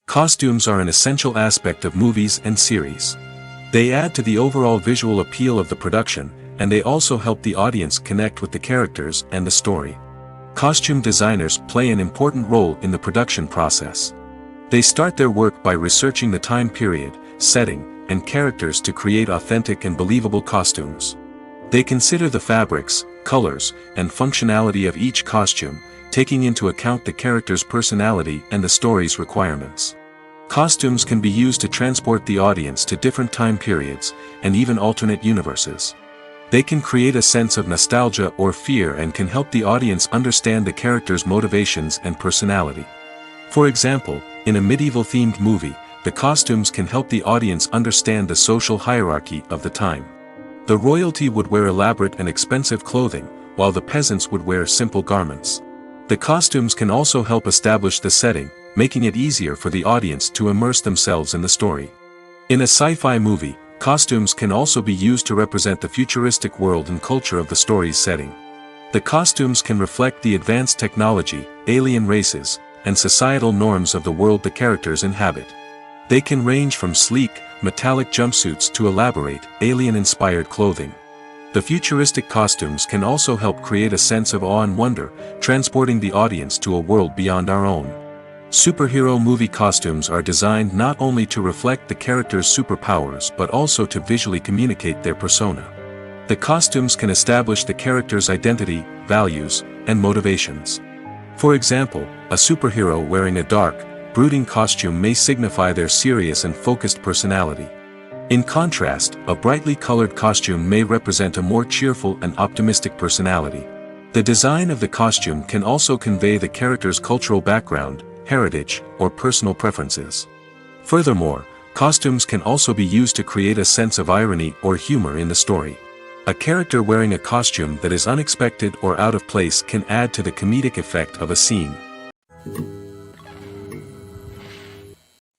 Costumes are an essential aspect of movies and series. They add to the overall visual appeal of the production, and they also help the audience connect with the characters and the story. Costume designers play an important role in the production process. They start their work by researching the time period, setting, and characters to create authentic and believable costumes. They consider the fabrics, colors, and functionality of each costume, taking into account the character's personality and the story's requirements. Costumes can be used to transport the audience to different time periods, and even alternate universes. They can create a sense of nostalgia or fear and can help the audience understand the character's motivations and personality. For example, in a medieval-themed movie, the costumes can help the audience understand the social hierarchy of the time. The royalty would wear elaborate and expensive clothing, while the peasants would wear simple garments. The costumes can also help establish the setting, making it easier for the audience to immerse themselves in the story. In a sci-fi movie, costumes can also be used to represent the futuristic world and culture of the story's setting. The costumes can reflect the advanced technology, alien races, and societal norms of the world the characters inhabit. They can range from sleek, metallic jumpsuits to elaborate, alien-inspired clothing. The futuristic costumes can also help create a sense of awe and wonder, transporting the audience to a world beyond our own. Superhero movie costumes are designed not only to reflect the character's superpowers but also to visually communicate their persona. The costumes can establish the character's identity, values, and motivations. For example, a superhero wearing a dark, brooding costume may signify their serious and focused personality. In contrast, a brightly colored costume may represent a more cheerful and optimistic personality. The design of the costume can also convey the character's cultural background, heritage, or personal preferences. Furthermore, costumes can also be used to create a sense of irony or humor in the story. A character wearing a costume that is unexpected or out of place can add to the comedic effect of a scene.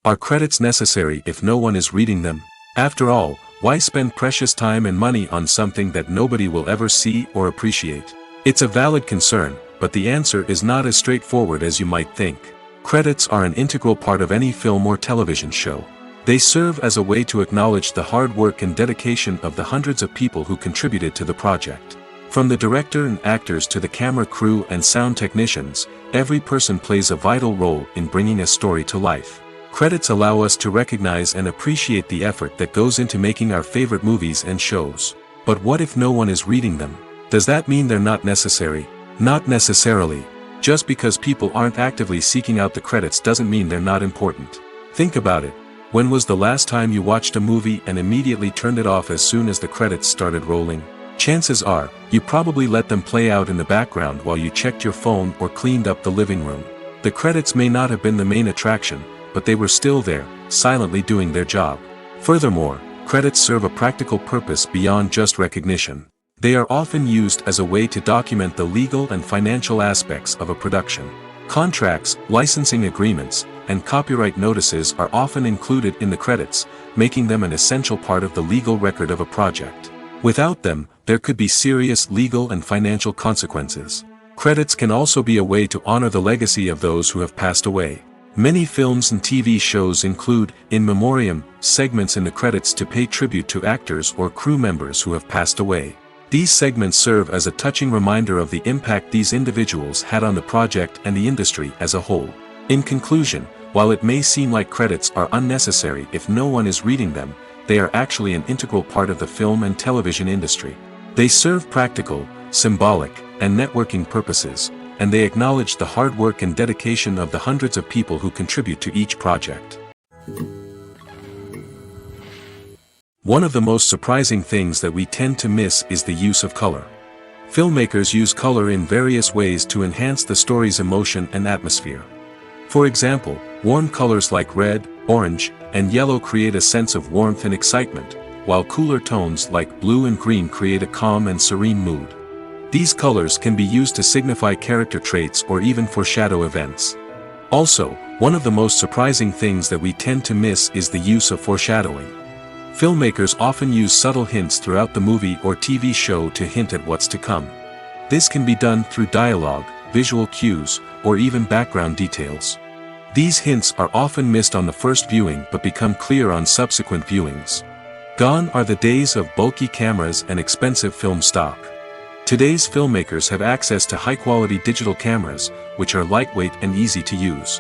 Are credits necessary if no one is reading them? After all, why spend precious time and money on something that nobody will ever see or appreciate? It's a valid concern, but the answer is not as straightforward as you might think. Credits are an integral part of any film or television show. They serve as a way to acknowledge the hard work and dedication of the hundreds of people who contributed to the project. From the director and actors to the camera crew and sound technicians, every person plays a vital role in bringing a story to life. Credits allow us to recognize and appreciate the effort that goes into making our favorite movies and shows. But what if no one is reading them? Does that mean they're not necessary? Not necessarily. Just because people aren't actively seeking out the credits doesn't mean they're not important. Think about it. When was the last time you watched a movie and immediately turned it off as soon as the credits started rolling? Chances are, you probably let them play out in the background while you checked your phone or cleaned up the living room. The credits may not have been the main attraction, but they were still there, silently doing their job. Furthermore, credits serve a practical purpose beyond just recognition. They are often used as a way to document the legal and financial aspects of a production. Contracts, licensing agreements, and copyright notices are often included in the credits, making them an essential part of the legal record of a project. Without them, there could be serious legal and financial consequences. Credits can also be a way to honor the legacy of those who have passed away. Many films and TV shows include, in memoriam, segments in the credits to pay tribute to actors or crew members who have passed away. These segments serve as a touching reminder of the impact these individuals had on the project and the industry as a whole. In conclusion, while it may seem like credits are unnecessary if no one is reading them, they are actually an integral part of the film and television industry. They serve practical, symbolic, and networking purposes, and they acknowledge the hard work and dedication of the hundreds of people who contribute to each project. One of the most surprising things that we tend to miss is the use of color. Filmmakers use color in various ways to enhance the story's emotion and atmosphere. For example, warm colors like red, orange, and yellow create a sense of warmth and excitement, while cooler tones like blue and green create a calm and serene mood. These colors can be used to signify character traits or even foreshadow events. Also, one of the most surprising things that we tend to miss is the use of foreshadowing. Filmmakers often use subtle hints throughout the movie or TV show to hint at what's to come. This can be done through dialogue, visual cues, or even background details. These hints are often missed on the first viewing but become clear on subsequent viewings. Gone are the days of bulky cameras and expensive film stock. Today's filmmakers have access to high-quality digital cameras, which are lightweight and easy to use.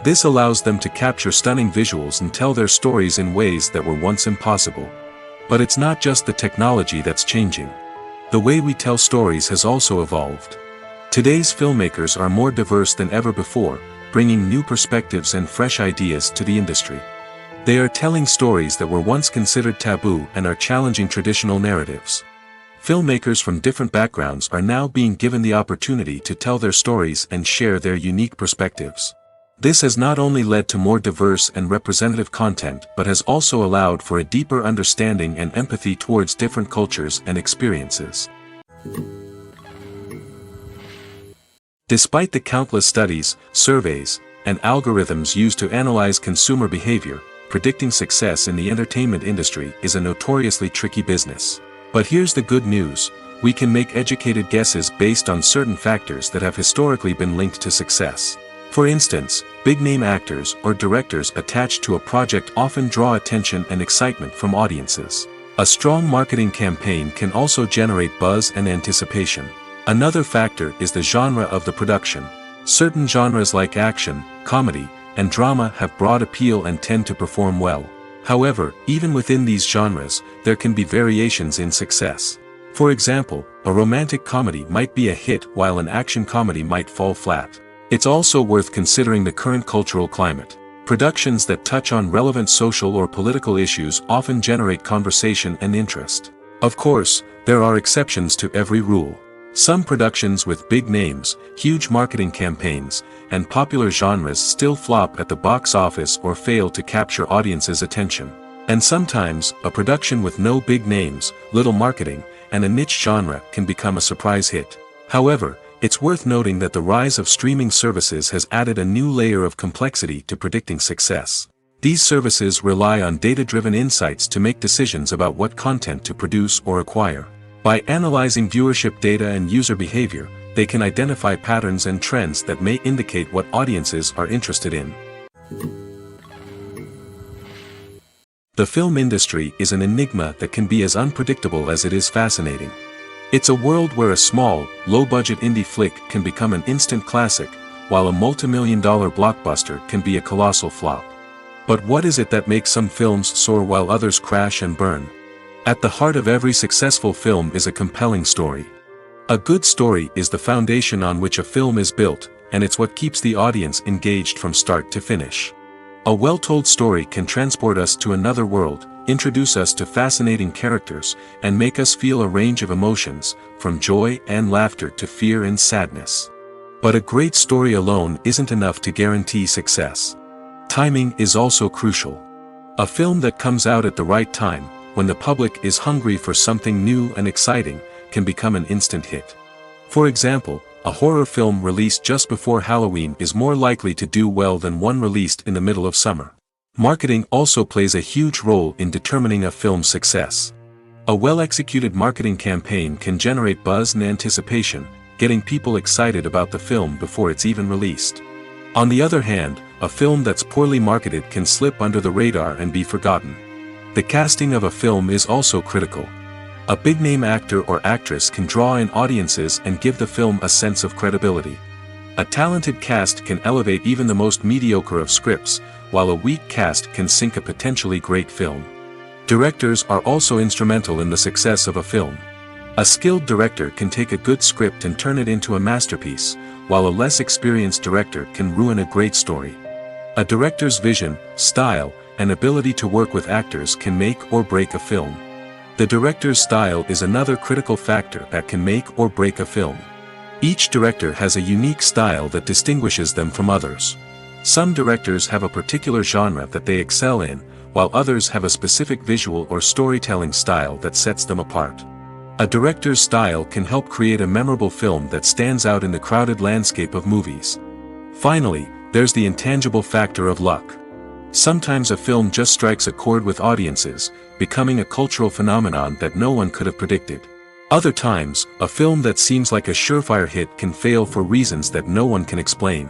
This allows them to capture stunning visuals and tell their stories in ways that were once impossible. But it's not just the technology that's changing. The way we tell stories has also evolved. Today's filmmakers are more diverse than ever before, bringing new perspectives and fresh ideas to the industry. They are telling stories that were once considered taboo and are challenging traditional narratives. Filmmakers from different backgrounds are now being given the opportunity to tell their stories and share their unique perspectives. This has not only led to more diverse and representative content but has also allowed for a deeper understanding and empathy towards different cultures and experiences. Despite the countless studies, surveys, and algorithms used to analyze consumer behavior, predicting success in the entertainment industry is a notoriously tricky business. But here's the good news: we can make educated guesses based on certain factors that have historically been linked to success. For instance, big-name actors or directors attached to a project often draw attention and excitement from audiences. A strong marketing campaign can also generate buzz and anticipation. Another factor is the genre of the production. Certain genres like action, comedy, and drama have broad appeal and tend to perform well. However, even within these genres, there can be variations in success. For example, a romantic comedy might be a hit while an action comedy might fall flat. It's also worth considering the current cultural climate. Productions that touch on relevant social or political issues often generate conversation and interest. Of course, there are exceptions to every rule. Some productions with big names, huge marketing campaigns, and popular genres still flop at the box office or fail to capture audiences' attention. And sometimes, a production with no big names, little marketing, and a niche genre can become a surprise hit. However, it's worth noting that the rise of streaming services has added a new layer of complexity to predicting success. These services rely on data-driven insights to make decisions about what content to produce or acquire. By analyzing viewership data and user behavior, they can identify patterns and trends that may indicate what audiences are interested in. The film industry is an enigma that can be as unpredictable as it is fascinating. It's a world where a small, low-budget indie flick can become an instant classic, while a multi-million-dollar blockbuster can be a colossal flop. But what is it that makes some films soar while others crash and burn? At the heart of every successful film is a compelling story. A good story is the foundation on which a film is built, and it's what keeps the audience engaged from start to finish. A well-told story can transport us to another world, introduce us to fascinating characters, and make us feel a range of emotions, from joy and laughter to fear and sadness. But a great story alone isn't enough to guarantee success. Timing is also crucial. A film that comes out at the right time, when the public is hungry for something new and exciting, can become an instant hit. For example, a horror film released just before Halloween is more likely to do well than one released in the middle of summer. Marketing also plays a huge role in determining a film's success. A well-executed marketing campaign can generate buzz and anticipation, getting people excited about the film before it's even released. On the other hand, a film that's poorly marketed can slip under the radar and be forgotten. The casting of a film is also critical. A big-name actor or actress can draw in audiences and give the film a sense of credibility. A talented cast can elevate even the most mediocre of scripts, while a weak cast can sink a potentially great film. Directors are also instrumental in the success of a film. A skilled director can take a good script and turn it into a masterpiece, while a less experienced director can ruin a great story. A director's vision, style, and ability to work with actors can make or break a film. The director's style is another critical factor that can make or break a film. Each director has a unique style that distinguishes them from others. Some directors have a particular genre that they excel in, while others have a specific visual or storytelling style that sets them apart. A director's style can help create a memorable film that stands out in the crowded landscape of movies. Finally, there's the intangible factor of luck. Sometimes a film just strikes a chord with audiences, becoming a cultural phenomenon that no one could have predicted. Other times, a film that seems like a surefire hit can fail for reasons that no one can explain.